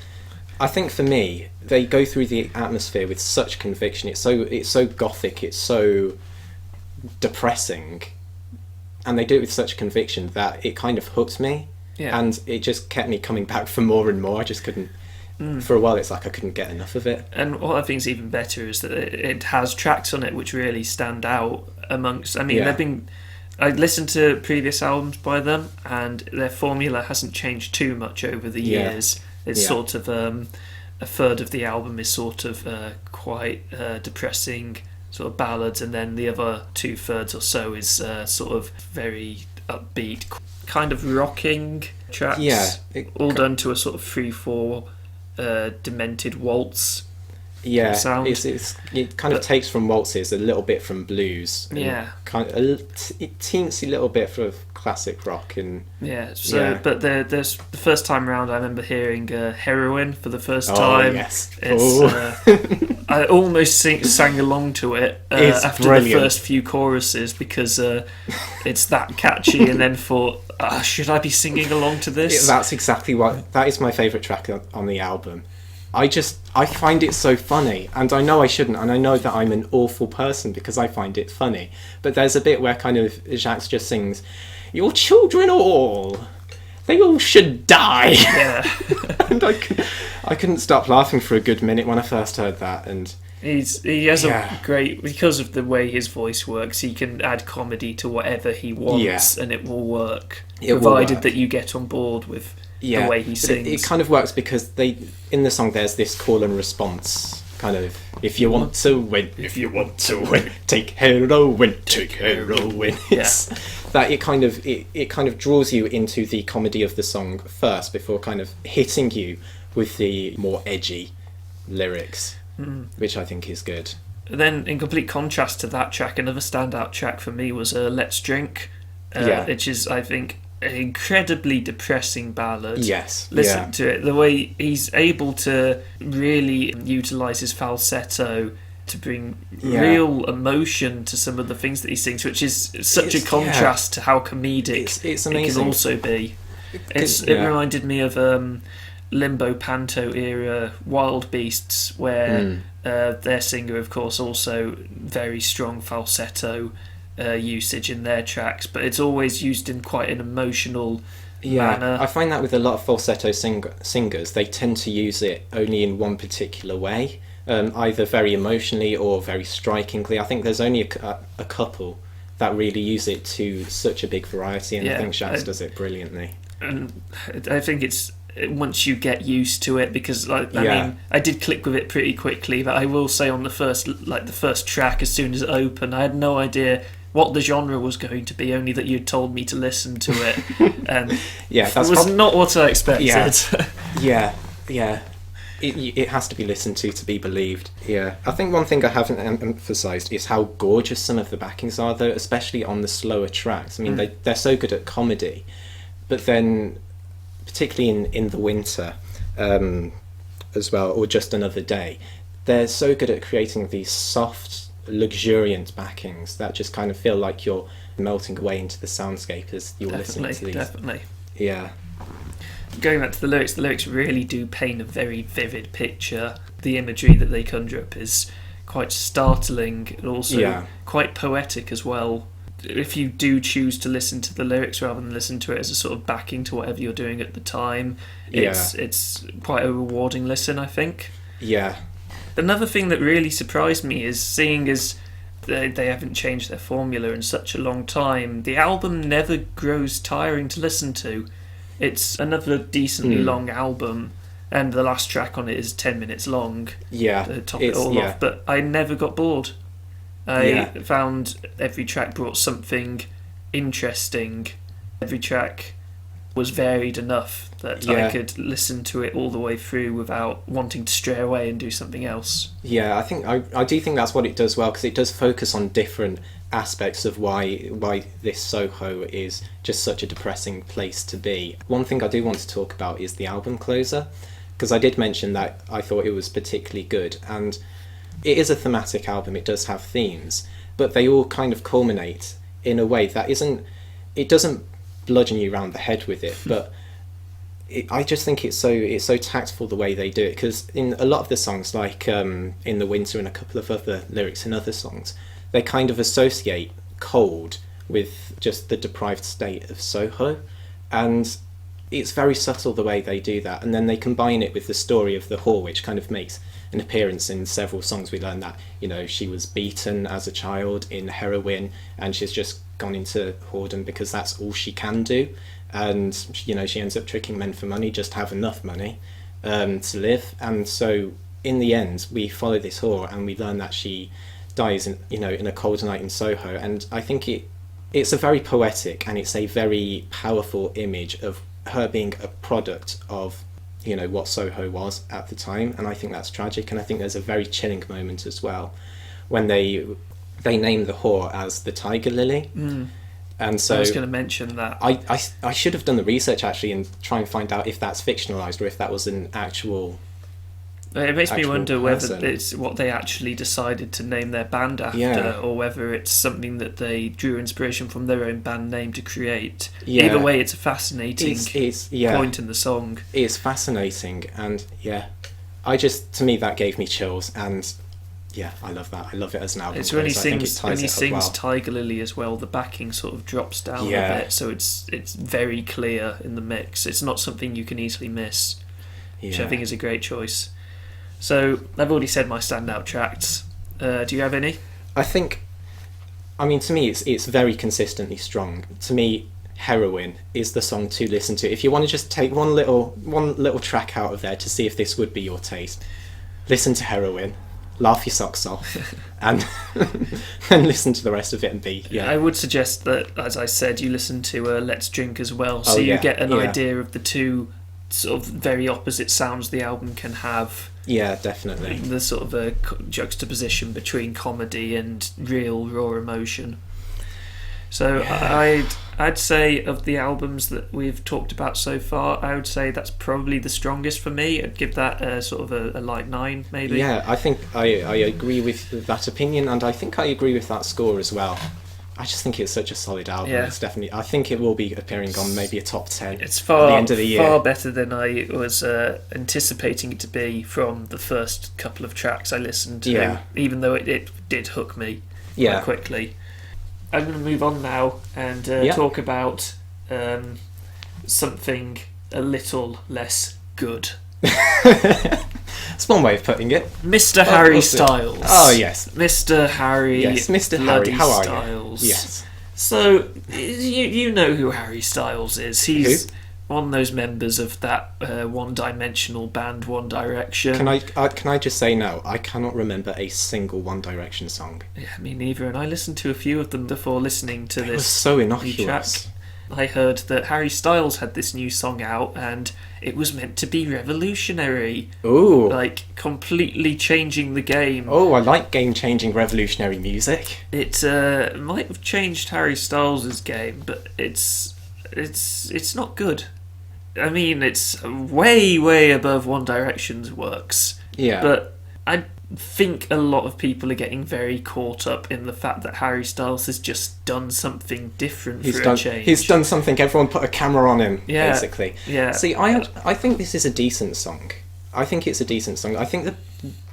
I think for me, they go through the atmosphere with such conviction. It's so gothic, it's so depressing, and they do it with such conviction that it kind of hooked me. Yeah. And it just kept me coming back for more and more. I just couldn't... For a while, it's like I couldn't get enough of it. And what I think is even better is that it has tracks on it which really stand out amongst... I mean, I listened to previous albums by them, and their formula hasn't changed too much over the years. It's sort of... a third of the album is sort of quite depressing sort of ballads, and then the other 2/3 or so is sort of very upbeat, kind of rocking tracks, all done to a sort of 3/4 demented waltz sound. It kind of takes from waltzes, a little bit from blues, and kind of a teensy little bit of classic rock, and but there's the first time round I remember hearing Heroin for the first time. I almost sang along to it after the first few choruses because it's that catchy, and then thought, should I be singing along to this? That's exactly that is my favourite track on the album. I find it so funny, and I know I shouldn't, and I know that I'm an awful person because I find it funny, but there's a bit where kind of Jacques just sings, "Your children all, they all should die." And I couldn't stop laughing for a good minute when I first heard that. And he has a great, because of the way his voice works, he can add comedy to whatever he wants, and it will work, provided that you get on board with the way he sings. It kind of works because in the song there's this call and response kind of, if you want to win, take heroin, take heroin. That it kind of draws you into the comedy of the song first before kind of hitting you with the more edgy lyrics, which I think is good. Then, in complete contrast to that track, another standout track for me was Let's Drink, which is, I think, an incredibly depressing ballad. Listen to it. The way he's able to really utilise his falsetto to bring real emotion to some of the things that he sings, which is such a contrast to how comedic it's amazing. It can also be. It reminded me of Limbo Panto era Wild Beasts, where their singer, of course, also very strong falsetto usage in their tracks, but it's always used in quite an emotional manner. I find that with a lot of falsetto singers, they tend to use it only in one particular way, either very emotionally or very strikingly. I think there's only a couple that really use it to such a big variety, and I think Jacques does it brilliantly. And I think it's once you get used to it, because I mean, I did click with it pretty quickly, but I will say on the first track, as soon as it opened, I had no idea what the genre was going to be, only that you'd told me to listen to it, and it was not what I expected. It has to be listened to be believed. Yeah, I think one thing I haven't emphasised is how gorgeous some of the backings are, though, especially on the slower tracks. I mean, they're so good at comedy, but then particularly in the winter as well, or Just Another Day, they're so good at creating these soft, luxuriant backings that just kind of feel like you're melting away into the soundscape as you're listening to these. Definitely. Yeah. Going back to the lyrics really do paint a very vivid picture. The imagery that they conjure up is quite startling and also quite poetic as well. If you do choose to listen to the lyrics rather than listen to it as a sort of backing to whatever you're doing at the time, it's quite a rewarding listen, I think. Yeah. Another thing that really surprised me is, seeing as they haven't changed their formula in such a long time, the album never grows tiring to listen to. It's another decently long album, and the last track on it is 10 minutes long to top it all off, but I never got bored. I found every track brought something interesting. Every track was varied enough that I could listen to it all the way through without wanting to stray away and do something else. Yeah, I think I do think that's what it does well, because it does focus on different aspects of why this Soho is just such a depressing place to be. One thing I do want to talk about is the album closer, because I did mention that I thought it was particularly good, and it is a thematic album. It does have themes, but they all kind of culminate in a way that it doesn't bludgeon you around the head with it, but I just think it's so tactful the way they do it, because in a lot of the songs, like In the Winter and a couple of other lyrics in other songs, they kind of associate cold with just the deprived state of Soho, and it's very subtle the way they do that, and then they combine it with the story of the whore, which kind of makes an appearance in several songs. We learn that, she was beaten as a child in Heroin, and she's just gone into whoredom because that's all she can do, and she ends up tricking men for money, just have enough money to live. And so in the end we follow this whore, and we learn that she dies in a cold night in Soho, and I think it's a very poetic and it's a very powerful image of her being a product of what Soho was at the time, and I think that's tragic. And I think there's a very chilling moment as well when they name the whore as the Tiger Lily. And so I was going to mention that I should have done the research actually and try and find out if that's fictionalized or if that was an actual. It makes me wonder whether it's what they actually decided to name their band after, or whether it's something that they drew inspiration from their own band name to create. Either way, it's a fascinating point in the song. It's fascinating, and to me that gave me chills, and I love that. I love it as an album. It's when he sings Tiger Lily as well, the backing sort of drops down a bit, so it's very clear in the mix. It's not something you can easily miss, which I think is a great choice. So I've already said my standout tracks. Do you have any? To me it's very consistently strong. To me, Heroin is the song to listen to. If you want to just take one little track out of there to see if this would be your taste, listen to Heroin, laugh your socks off, and then listen to the rest of it and be. I would suggest that, as I said, you listen to Let's Drink as well, so you get an idea of the two sort of very opposite sounds the album can have. Yeah, definitely. The sort of a juxtaposition between comedy and real raw emotion. So I'd say of the albums that we've talked about so far, I would say that's probably the strongest for me. I'd give that a sort of a light 9, maybe. Yeah, I think I agree with that opinion, and I think I agree with that score as well. I just think it's such a solid album. Yeah. It's definitely. I think it will be appearing on maybe a top 10 at the end of the year. Far better than I was anticipating it to be from the first couple of tracks I listened to. Even though it did hook me quite quickly. I'm going to move on now and talk about something a little less good. That's one way of putting it. Mr. Harry Styles. Oh, yes. Mr. Harry. Yes, Mr. Harry. How are Styles. you? Yes. So, you know who Harry Styles is. He's on those members of that one-dimensional band One Direction. Can I just say now, I cannot remember a single One Direction song. Yeah, me neither, and I listened to a few of them before listening to this. It was so new innocuous. track. I heard that Harry Styles had this new song out, and it was meant to be revolutionary. Ooh. Like, completely changing the game. Oh, I like game-changing revolutionary music. It might have changed Harry Styles' game, but it's not good. I mean, it's way, way above One Direction's works. Yeah. But I think a lot of people are getting very caught up in the fact that Harry Styles has just done something different a change. He's done something, everyone put a camera on him, Yeah. basically. Yeah. See, I think this is a decent song. I think it's a decent song. I think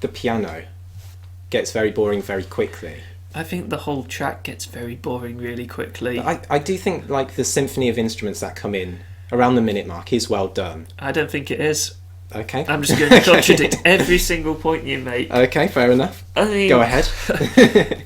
the piano gets very boring very quickly. I think the whole track gets very boring really quickly. But I do think like the symphony of instruments that come in around the minute mark is well done. I don't think it is. Okay. I'm just going to contradict every single point you make. Okay, fair enough. I mean, Go ahead.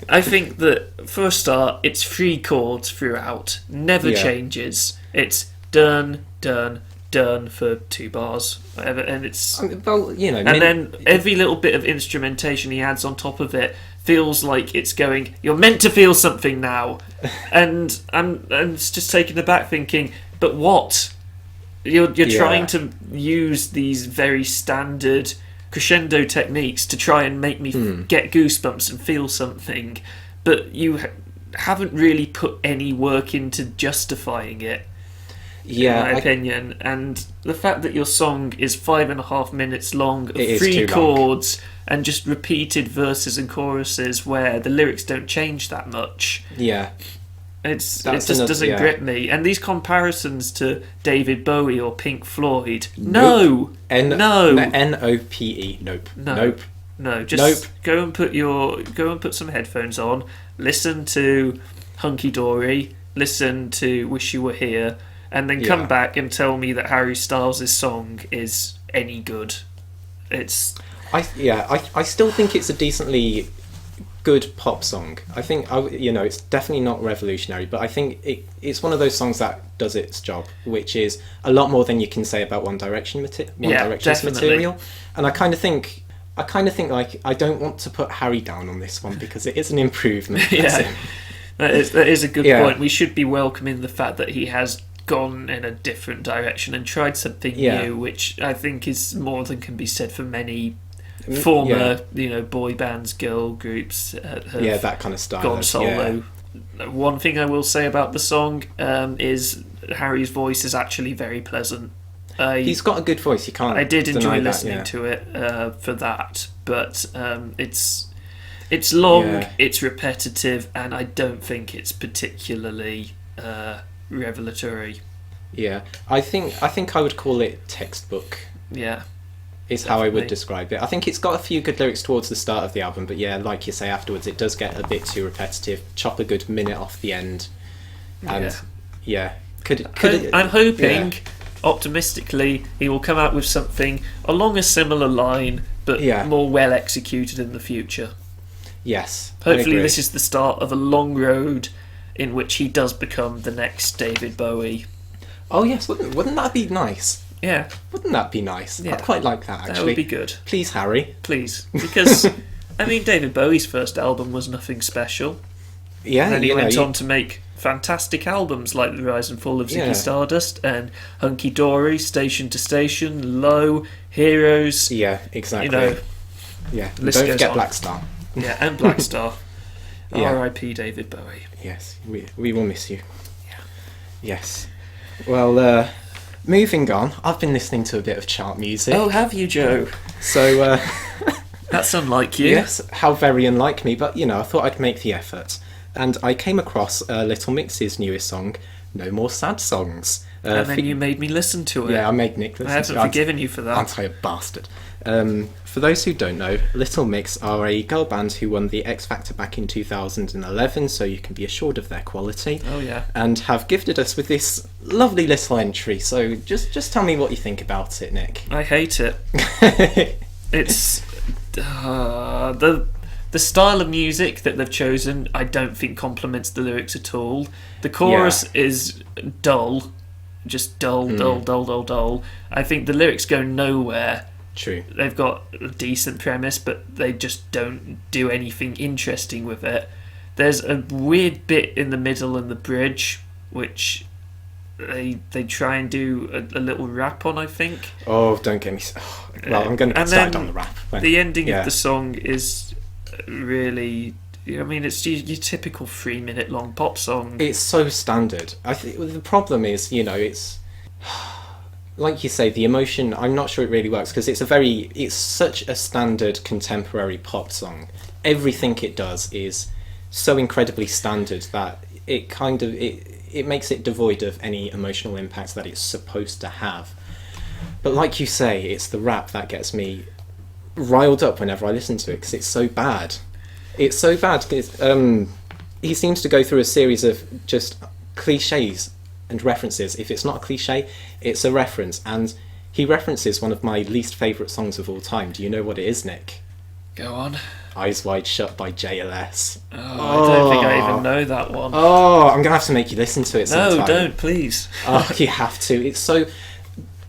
I think that, for a start, it's 3 chords throughout. Never Yeah. changes. It's done, done, done for 2 bars. Whatever, and it's... Well, you know... And then every little bit of instrumentation he adds on top of it feels like it's going, you're meant to feel something now. And I'm just taken aback thinking, but what? You're trying to use these very standard crescendo techniques to try and make me get goosebumps and feel something, but you haven't really put any work into justifying it, in my opinion. And the fact that your song is 5.5 minutes long, of 3 chords, and just repeated verses and choruses where the lyrics don't change that much. Yeah. It just doesn't grip me. And these comparisons to David Bowie or Pink Floyd, no. N-O-P-E, nope. No. Nope. No, just go and put some headphones on, listen to Hunky Dory, listen to Wish You Were Here, and then come back and tell me that Harry Styles' song is any good. I still think it's a decently good pop song. I think it's definitely not revolutionary, but I think it's one of those songs that does its job, which is a lot more than you can say about One Direction's material. And I kind of think like I don't want to put Harry down on this one because it is an improvement. Yeah, that is a good point. We should be welcoming the fact that he has gone in a different direction and tried something new, which I think is more than can be said for many former boy bands, girl groups have that kind of style gone solo. One thing I will say about the song is Harry's voice is actually very pleasant. He's got a good voice, you can't I did enjoy that, listening to it for that, but it's long, it's repetitive, and I don't think it's particularly revelatory. I think I would call it textbook. Is how I would describe it. I think it's got a few good lyrics towards the start of the album, but like you say, afterwards it does get a bit too repetitive. Chop a good minute off the end, and I'm hoping, optimistically, he will come out with something along a similar line, but more well executed in the future. Yes, hopefully this is the start of a long road in which he does become the next David Bowie. Oh yes, wouldn't that be nice? Yeah. Wouldn't that be nice? Yeah. I'd quite like that, actually. That would be good. Please, Harry. Please. Because, I mean, David Bowie's first album was nothing special. Yeah. And then he went on to make fantastic albums like The Rise and Fall of Ziggy Stardust and Hunky Dory, Station to Station, Low, Heroes. Yeah, exactly. Don't forget Black Star. Yeah, and Black Star. R.I.P. David Bowie. Yes, we will miss you. Yeah. Yes. Well, moving on, I've been listening to a bit of chart music. Oh, have you, Joe? So, that's unlike you. Yes, how very unlike me, but, I thought I'd make the effort. And I came across Little Mix's newest song, No More Sad Songs. And then you made me listen to it. Yeah, I made Nick listen to it. I haven't forgiven you for that. Aren't I a bastard? For those who don't know, Little Mix are a girl band who won the X Factor back in 2011, so you can be assured of their quality. Oh yeah. And have gifted us with this lovely little entry. So just tell me what you think about it, Nick. I hate it. It's the style of music that they've chosen. I don't think complements the lyrics at all. The chorus is dull. just dull, dull, dull, dull, dull. I think the lyrics go nowhere. True. They've got a decent premise, but they just don't do anything interesting with it. There's a weird bit in the middle and the bridge, which they try and do a little rap on, I think. Oh, don't get me... well, I'm going to get started on the rap. The ending of the song is really... I mean, it's your typical 3-minute long pop song. It's so standard. I think the problem is, it's... like you say, the emotion, I'm not sure it really works, because it's such a standard contemporary pop song. Everything it does is so incredibly standard that it kind of... It makes it devoid of any emotional impact that it's supposed to have. But like you say, it's the rap that gets me riled up whenever I listen to it, because it's so bad. It's so bad. He seems to go through a series of just cliches and references. If it's not a cliche, it's a reference. And he references one of my least favourite songs of all time. Do you know what it is, Nick? Go on. Eyes Wide Shut by J.L.S. Oh, I don't think I even know that one. Oh, I'm going to have to make you listen to it sometime. No, don't, please. Oh, you have to.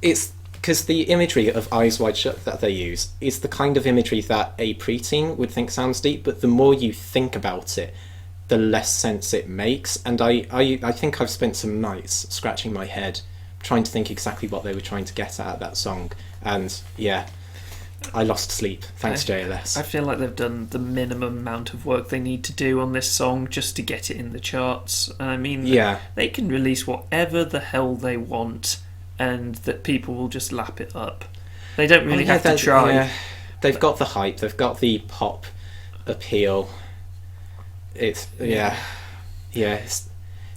It's because the imagery of Eyes Wide Shut that they use is the kind of imagery that a preteen would think sounds deep, but the more you think about it, the less sense it makes. And I think I've spent some nights scratching my head trying to think exactly what they were trying to get at that song. And yeah, I lost sleep, thanks JLS. I feel like they've done the minimum amount of work they need to do on this song just to get it in the charts. And I mean, they can release whatever the hell they want, and that people will just lap it up. They don't really have to try. Yeah. They've got the hype, they've got the pop appeal. It's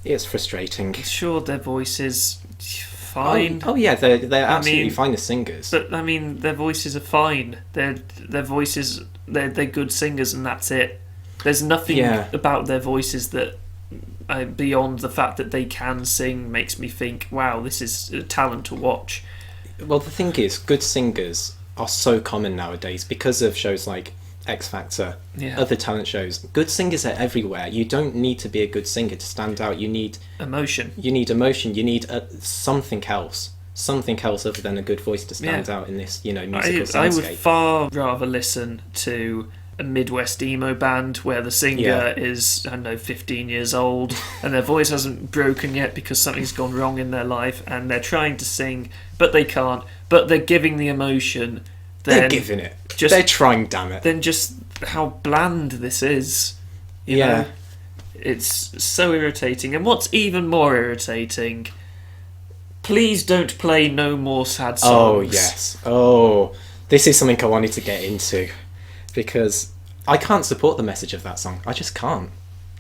it's frustrating. Sure, their voices fine. Oh yeah, they're absolutely fine as singers. But I mean, their voices are fine. Their voices, they're good singers, and that's it. There's nothing about their voices that, beyond the fact that they can sing, makes me think, wow, this is a talent to watch. Well, the thing is, good singers are so common nowadays because of shows like X Factor, other talent shows. Good singers are everywhere. You don't need to be a good singer to stand out. You need emotion. You need something else other than a good voice to stand out in this, musical soundscape. I would far rather listen to a Midwest emo band where the singer is, 15 years old and their voice hasn't broken yet because something's gone wrong in their life and they're trying to sing but they can't, but they're giving the emotion. They're giving it. They're trying, damn it. Then just how bland this is. You know? It's so irritating. And what's even more irritating, please don't play no more sad songs. Oh, yes. Oh, this is something I wanted to get into. Because I can't support the message of that song. I just can't.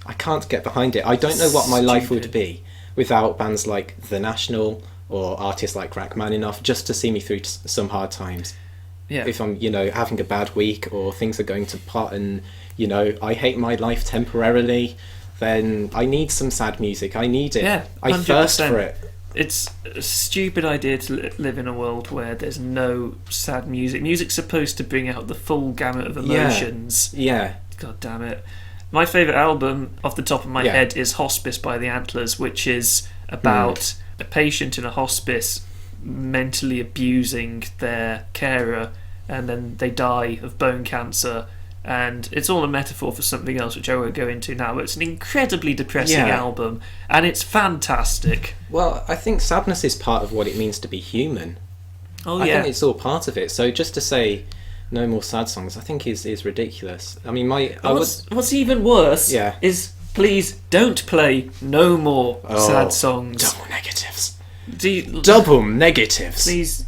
I can't get behind it. I don't know what my life would be without bands like The National or artists like Rachmaninoff just to see me through some hard times. Yeah. If I'm, having a bad week or things are going to pot and, I hate my life temporarily, then I need some sad music. I need it. Yeah, 100%. I thirst for it. It's a stupid idea to live in a world where there's no sad music. Music's supposed to bring out the full gamut of emotions. Yeah. God damn it. My favourite album, off the top of my head, is Hospice by the Antlers, which is about a patient in a hospice mentally abusing their carer, and then they die of bone cancer. And it's all a metaphor for something else, which I won't go into now, but it's an incredibly depressing album, and it's fantastic. Well, I think sadness is part of what it means to be human. I think it's all part of it. So just to say no more sad songs, I think is ridiculous. I mean, what's even worse is please don't play no more sad songs. Double negatives. Double negatives. Please.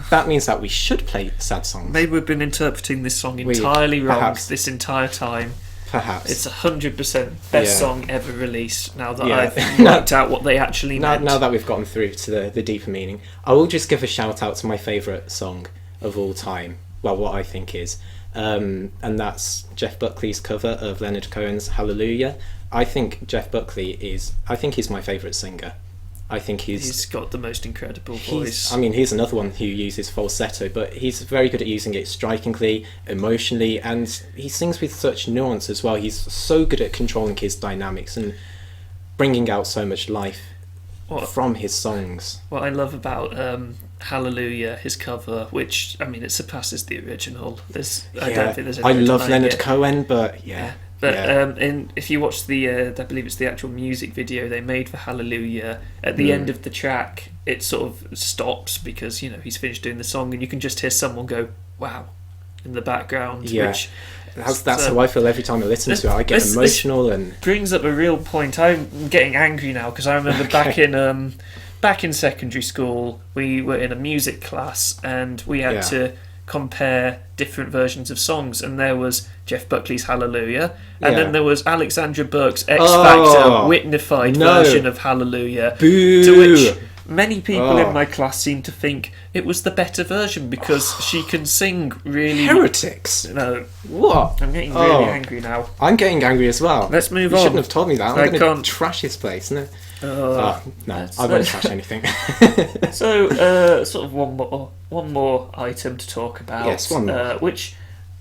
That means that we should play sad songs. Maybe we've been interpreting this song entirely wrong this entire time. Perhaps. It's 100% best song ever released, now that I've worked out what they actually meant. Now that we've gotten through to the deeper meaning, I will just give a shout out to my favourite song of all time. Well, what I think is. And that's Jeff Buckley's cover of Leonard Cohen's Hallelujah. I think Jeff Buckley he's my favourite singer. I think he's got the most incredible voice. He's another one who uses falsetto, but he's very good at using it strikingly, emotionally, and he sings with such nuance as well. He's so good at controlling his dynamics and bringing out so much life from his songs. What I love about Hallelujah, his cover, which, I mean, it surpasses the original. I don't think there's any I love Leonard it. Cohen, but yeah. But if you watch the, I believe it's the actual music video they made for Hallelujah, at the end of the track, it sort of stops because, you know, he's finished doing the song, and you can just hear someone go, wow, in the background. Yeah. Which, that's how I feel every time I listen to it. I get emotional, and brings up a real point. I'm getting angry now because I remember back in secondary school, we were in a music class and we had to compare different versions of songs, and there was Jeff Buckley's Hallelujah, and then there was Alexandra Burke's X Factor Whitnified version of Hallelujah. Boo. To which many people in my class seem to think it was the better version because she can sing really... Heretics! No. What? I'm getting really angry now. I'm getting angry as well. Let's move on. You shouldn't have told me that. I'm going to trash his place. No, no, I won't trash anything. So, sort of one more item to talk about. Yes, one more. Which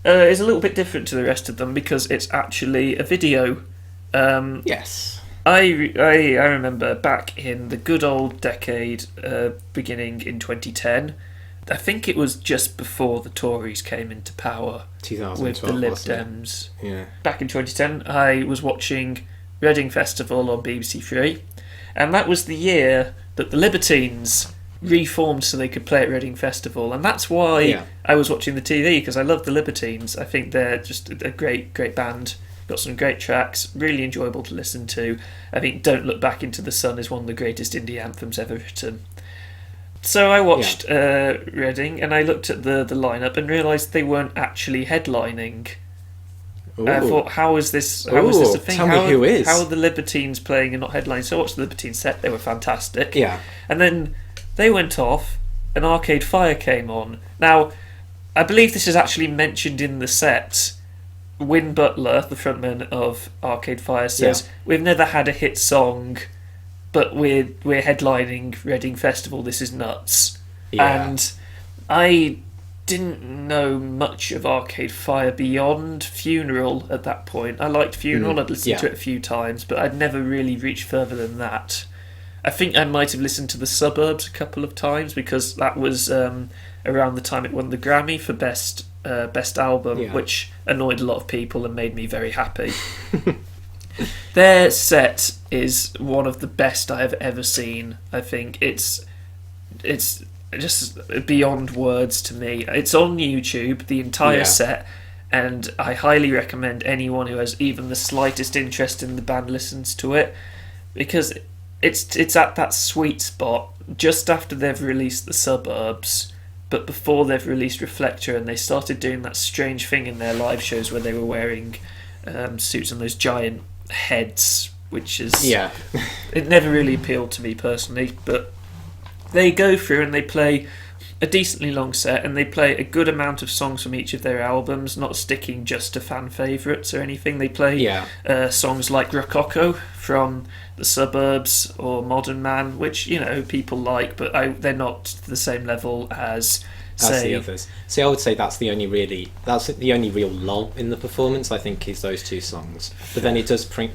is a little bit different to the rest of them because it's actually a video. Yes. I remember back in the good old decade, beginning in 2010. I think it was just before the Tories came into power 2012, with the Lib Dems. Yeah. Back in 2010, I was watching Reading Festival on BBC Three, and that was the year that the Libertines reformed so they could play at Reading Festival, and that's why I was watching the TV, because I love the Libertines. I think they're just a great band. Got some great tracks, really enjoyable to listen to. I think Don't Look Back Into the Sun is one of the greatest indie anthems ever written. So I watched Reading, and I looked at the lineup and realised they weren't actually headlining. I thought, how is this a thing? Tell me who is. How are the Libertines playing and not headlining? So I watched the Libertines set, they were fantastic. Yeah. And then they went off, and Arcade Fire came on. Now, I believe this is actually mentioned in the set. Win Butler, the frontman of Arcade Fire, says, "We've never had a hit song, but we're headlining Reading Festival. This is nuts." Yeah. And I didn't know much of Arcade Fire beyond Funeral at that point. I liked Funeral, I'd listened to it a few times, but I'd never really reached further than that. I think I might have listened to The Suburbs a couple of times because that was around the time it won the Grammy for Best Album, which annoyed a lot of people and made me very happy. Their set is one of the best I have ever seen. I think it's just beyond words to me. It's on YouTube, the entire set, and I highly recommend anyone who has even the slightest interest in the band listens to it, because it's at that sweet spot just after they've released The Suburbs, but before they've released Reflector, and they started doing that strange thing in their live shows where they were wearing suits and those giant heads, which is... Yeah. It never really appealed to me personally, but they go through and they play a decently long set, and they play a good amount of songs from each of their albums, not sticking just to fan favourites or anything. They play songs like Rococo from The Suburbs or Modern Man, which, you know, people like, but they're not to the same level as the others. See, I would say that's the only real lull in the performance, I think, is those two songs. But then it does bring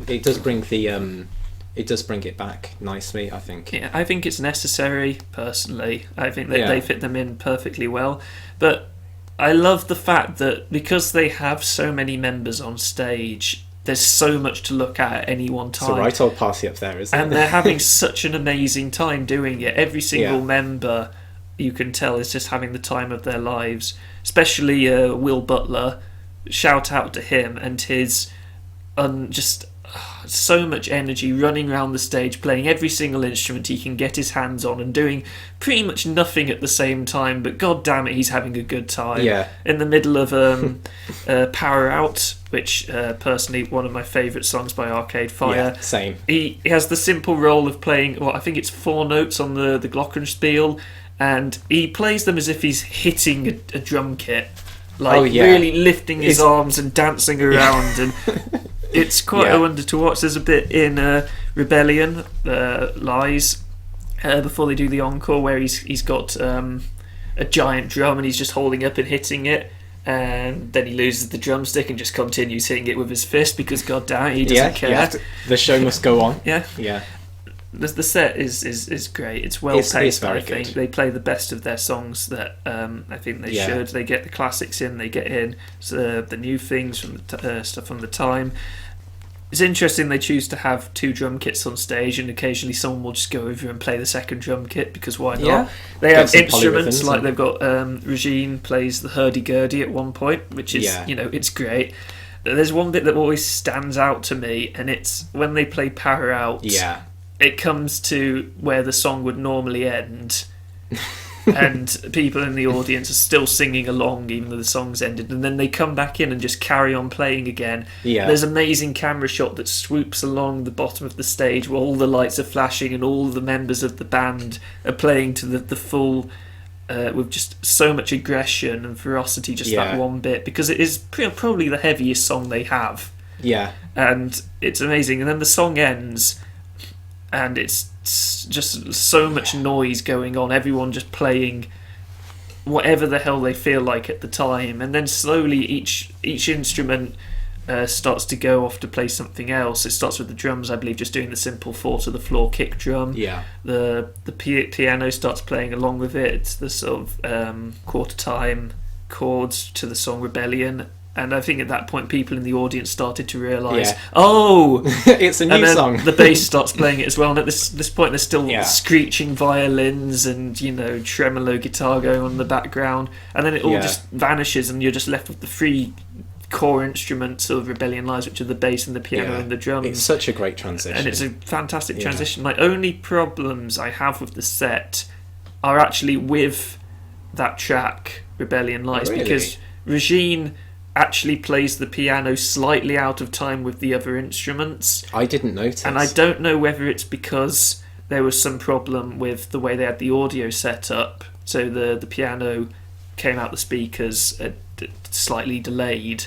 it back nicely, I think. Yeah, I think it's necessary, personally. I think that they fit them in perfectly well. But I love the fact that because they have so many members on stage, there's so much to look at any one time. It's a right old party up there, isn't it? And they're having such an amazing time doing it. Every single member, you can tell, is just having the time of their lives. Especially Will Butler. Shout out to him and his so much energy running around the stage, playing every single instrument he can get his hands on and doing pretty much nothing at the same time, but god damn it, he's having a good time. In the middle of Power Out, which personally one of my favourite songs by Arcade Fire. Same. He has the simple role of playing, I think it's 4 notes on the glockenspiel, and he plays them as if he's hitting a drum kit, really lifting his arms and dancing around and it's quite a wonder to watch. There's a bit in Rebellion, Lies, before they do the encore, where he's got a giant drum and he's just holding up and hitting it, and then he loses the drumstick and just continues hitting it with his fist because god damn it, he doesn't care. The show must go on. Yeah. The set is great. It's well paced. I think they play the best of their songs that I think they should. They get the classics in. They get in the new things from the stuff from the time. It's interesting they choose to have 2 drum kits on stage, and occasionally someone will just go over and play the second drum kit because why not? Yeah. They have instruments like they've got Regine plays the hurdy-gurdy at one point, which is it's great. There's one bit that always stands out to me, and it's when they play Power Out. Yeah. It comes to where the song would normally end. And people in the audience are still singing along even though the song's ended, and then they come back in and just carry on playing again. There's an amazing camera shot that swoops along the bottom of the stage where all the lights are flashing and all the members of the band are playing to the full with just so much aggression and ferocity, just that one bit, because it is probably the heaviest song they have. And it's amazing, and then the song ends and it's just so much noise going on, everyone just playing whatever the hell they feel like at the time, and then slowly each instrument starts to go off to play something else. It starts with the drums, I believe, just doing the simple 4 to the floor kick drum. The piano starts playing along with it. It's the sort of quarter time chords to the song Rebellion. And I think at that point people in the audience started to realise, it's a new song. The bass starts playing it as well, and at this point there's still screeching violins and tremolo guitar going on in the background, and then it all just vanishes and you're just left with the 3 core instruments of Rebellion Lies, which are the bass and the piano and the drums. It's such a great transition. And it's a fantastic transition. My only problems I have with the set are actually with that track, Rebellion Lies, because Regine actually plays the piano slightly out of time with the other instruments. I didn't notice. And I don't know whether it's because there was some problem with the way they had the audio set up, so the piano came out the speakers slightly delayed,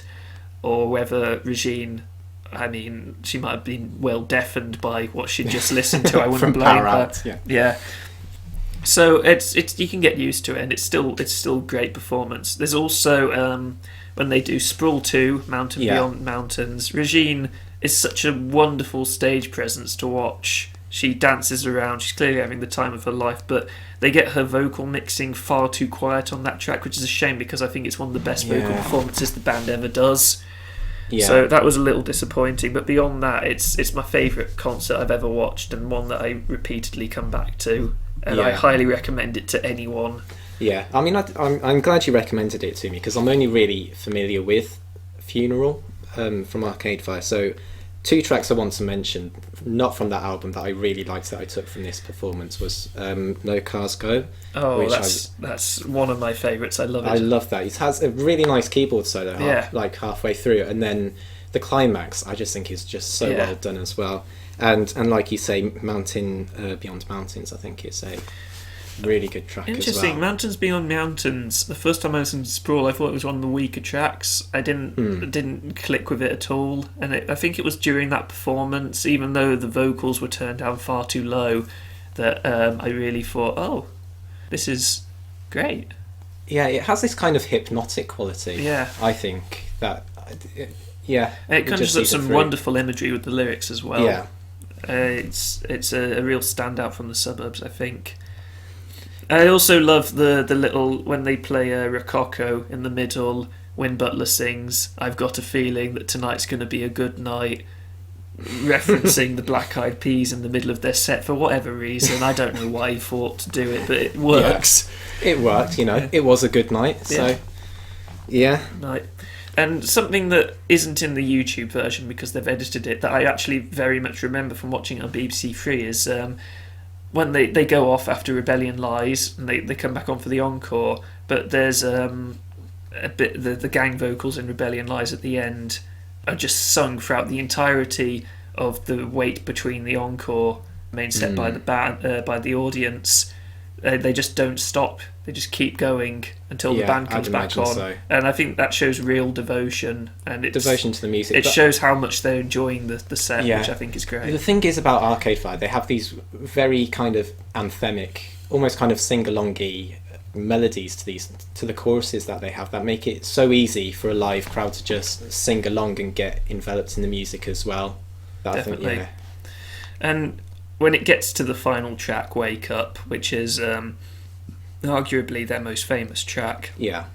or whether Regine, she might have been well deafened by what she'd just listened to. I wouldn't blame her. Yeah. So it's you can get used to it, and it's still great performance. There's also when they do Sprawl 2, Mountain Beyond Mountains, Regine is such a wonderful stage presence to watch. She dances around, she's clearly having the time of her life, but they get her vocal mixing far too quiet on that track, which is a shame because I think it's one of the best vocal performances the band ever does. So that was a little disappointing, but beyond that, it's my favourite concert I've ever watched, and one that I repeatedly come back to, and I highly recommend it to anyone. I'm glad you recommended it to me, because I'm only really familiar with Funeral from Arcade Fire. So 2 tracks I want to mention, not from that album, that I really liked that I took from this performance was No Cars Go. Oh, that's one of my favourites. I love it. I love that. It has a really nice keyboard solo halfway through, and then the climax I just think is just so well done as well. And like you say, Mountain Beyond Mountains, I think it's a really good track as well. Interesting. Mountains Beyond Mountains. The first time I listened to Sprawl, I thought it was one of the weaker tracks. I didn't click with it at all, and I think it was during that performance, even though the vocals were turned down far too low, that I really thought, oh, this is great. Yeah, it has this kind of hypnotic quality. Yeah, I think that. It conjures up some wonderful imagery with the lyrics as well. Yeah, it's a real standout from the suburbs, I think. I also love the little, when they play Rococo in the middle, when Butler sings, I've got a feeling that tonight's going to be a good night, referencing the Black Eyed Peas in the middle of their set for whatever reason. I don't know why he thought to do it, but it works. Yeah. It worked, it was a good night, so night. And something that isn't in the YouTube version because they've edited it, that I actually very much remember from watching it on BBC Three, is when they go off after Rebellion Lies and they come back on for the encore, but there's a bit the gang vocals in Rebellion Lies at the end are just sung throughout the entirety of the wait between the encore main set by the band by the audience. They just don't stop. They just keep going until the band comes back on. So. And I think that shows real devotion. And it's devotion to the music. It shows how much they're enjoying the set, which I think is great. The thing is about Arcade Fire, they have these very kind of anthemic, almost kind of sing-alongy melodies to the choruses that they have that make it so easy for a live crowd to just sing along and get enveloped in the music as well. Definitely. And when it gets to the final track, Wake Up, which is arguably their most famous track, Yeah.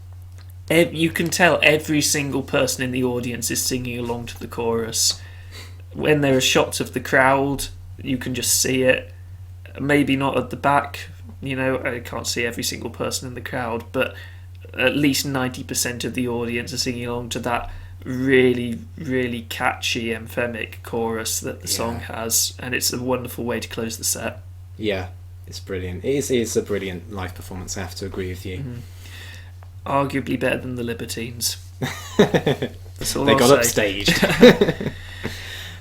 you can tell every single person in the audience is singing along to the chorus. When there are shots of the crowd, you can just see it. Maybe not at the back, I can't see every single person in the crowd, but at least 90% of the audience are singing along to that really, really catchy emphemic chorus that the song has, and it's a wonderful way to close the set. Yeah, it's brilliant. It is a brilliant live performance, I have to agree with you. Mm-hmm. Arguably better than the Libertines. That's all they I'll got say. upstaged.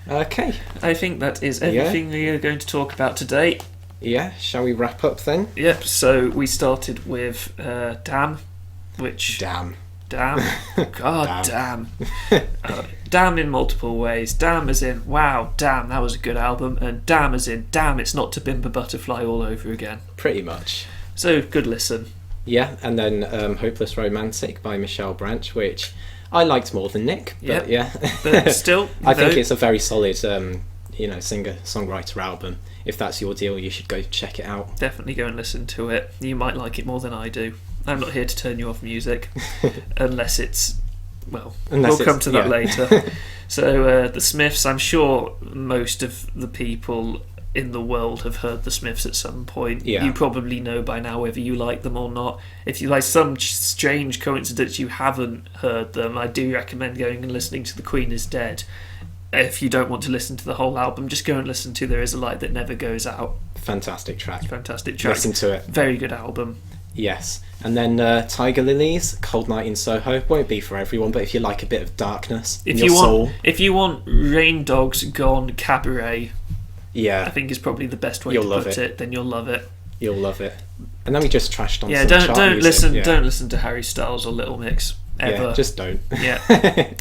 Okay. I think that is everything we are going to talk about today. Yeah, shall we wrap up then? Yep, so we started with Damn, which... Damn. God damn. Damn in multiple ways. Damn as in, wow, damn, that was a good album, and damn as in, damn, it's not To Pimp a Butterfly all over again. Pretty much. So, good listen. Yeah, and then Hopeless Romantic by Michelle Branch, which I liked more than Nick, but yeah. But still, I think it's a very solid, singer-songwriter album. If that's your deal, you should go check it out. Definitely go and listen to it. You might like it more than I do. I'm not here to turn you off music, unless we'll come to that later. So, the Smiths, I'm sure most of the people in the world have heard the Smiths at some point. Yeah. You probably know by now whether you like them or not. If you like some strange coincidence you haven't heard them, I do recommend going and listening to The Queen is Dead. If you don't want to listen to the whole album, just go and listen to There Is a Light That Never Goes Out. Fantastic track. Listen to it. Very good album. Yes. And then Tiger Lillies, Cold Night in Soho. Won't be for everyone, but if you like a bit of darkness in your soul. If you want Rain Dogs Gone Cabaret, yeah, I think is probably the best way to put it, then you'll love it. You'll love it. And then we just trashed on some chart music. Don't listen to Harry Styles or Little Mix ever. Yeah, just don't. Yeah.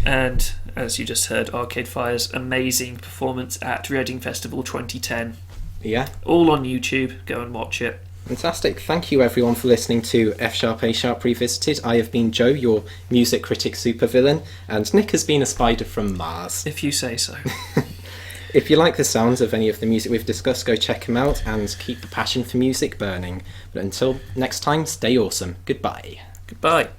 And as you just heard, Arcade Fire's amazing performance at Reading Festival 2010. Yeah. All on YouTube. Go and watch it. Fantastic. Thank you everyone for listening to F Sharp A Sharp Revisited. I have been Joe, your music critic supervillain, and Nick has been a spider from Mars. If you say so. If you like the sounds of any of the music we've discussed, go check them out and keep the passion for music burning. But until next time, stay awesome. Goodbye. Goodbye.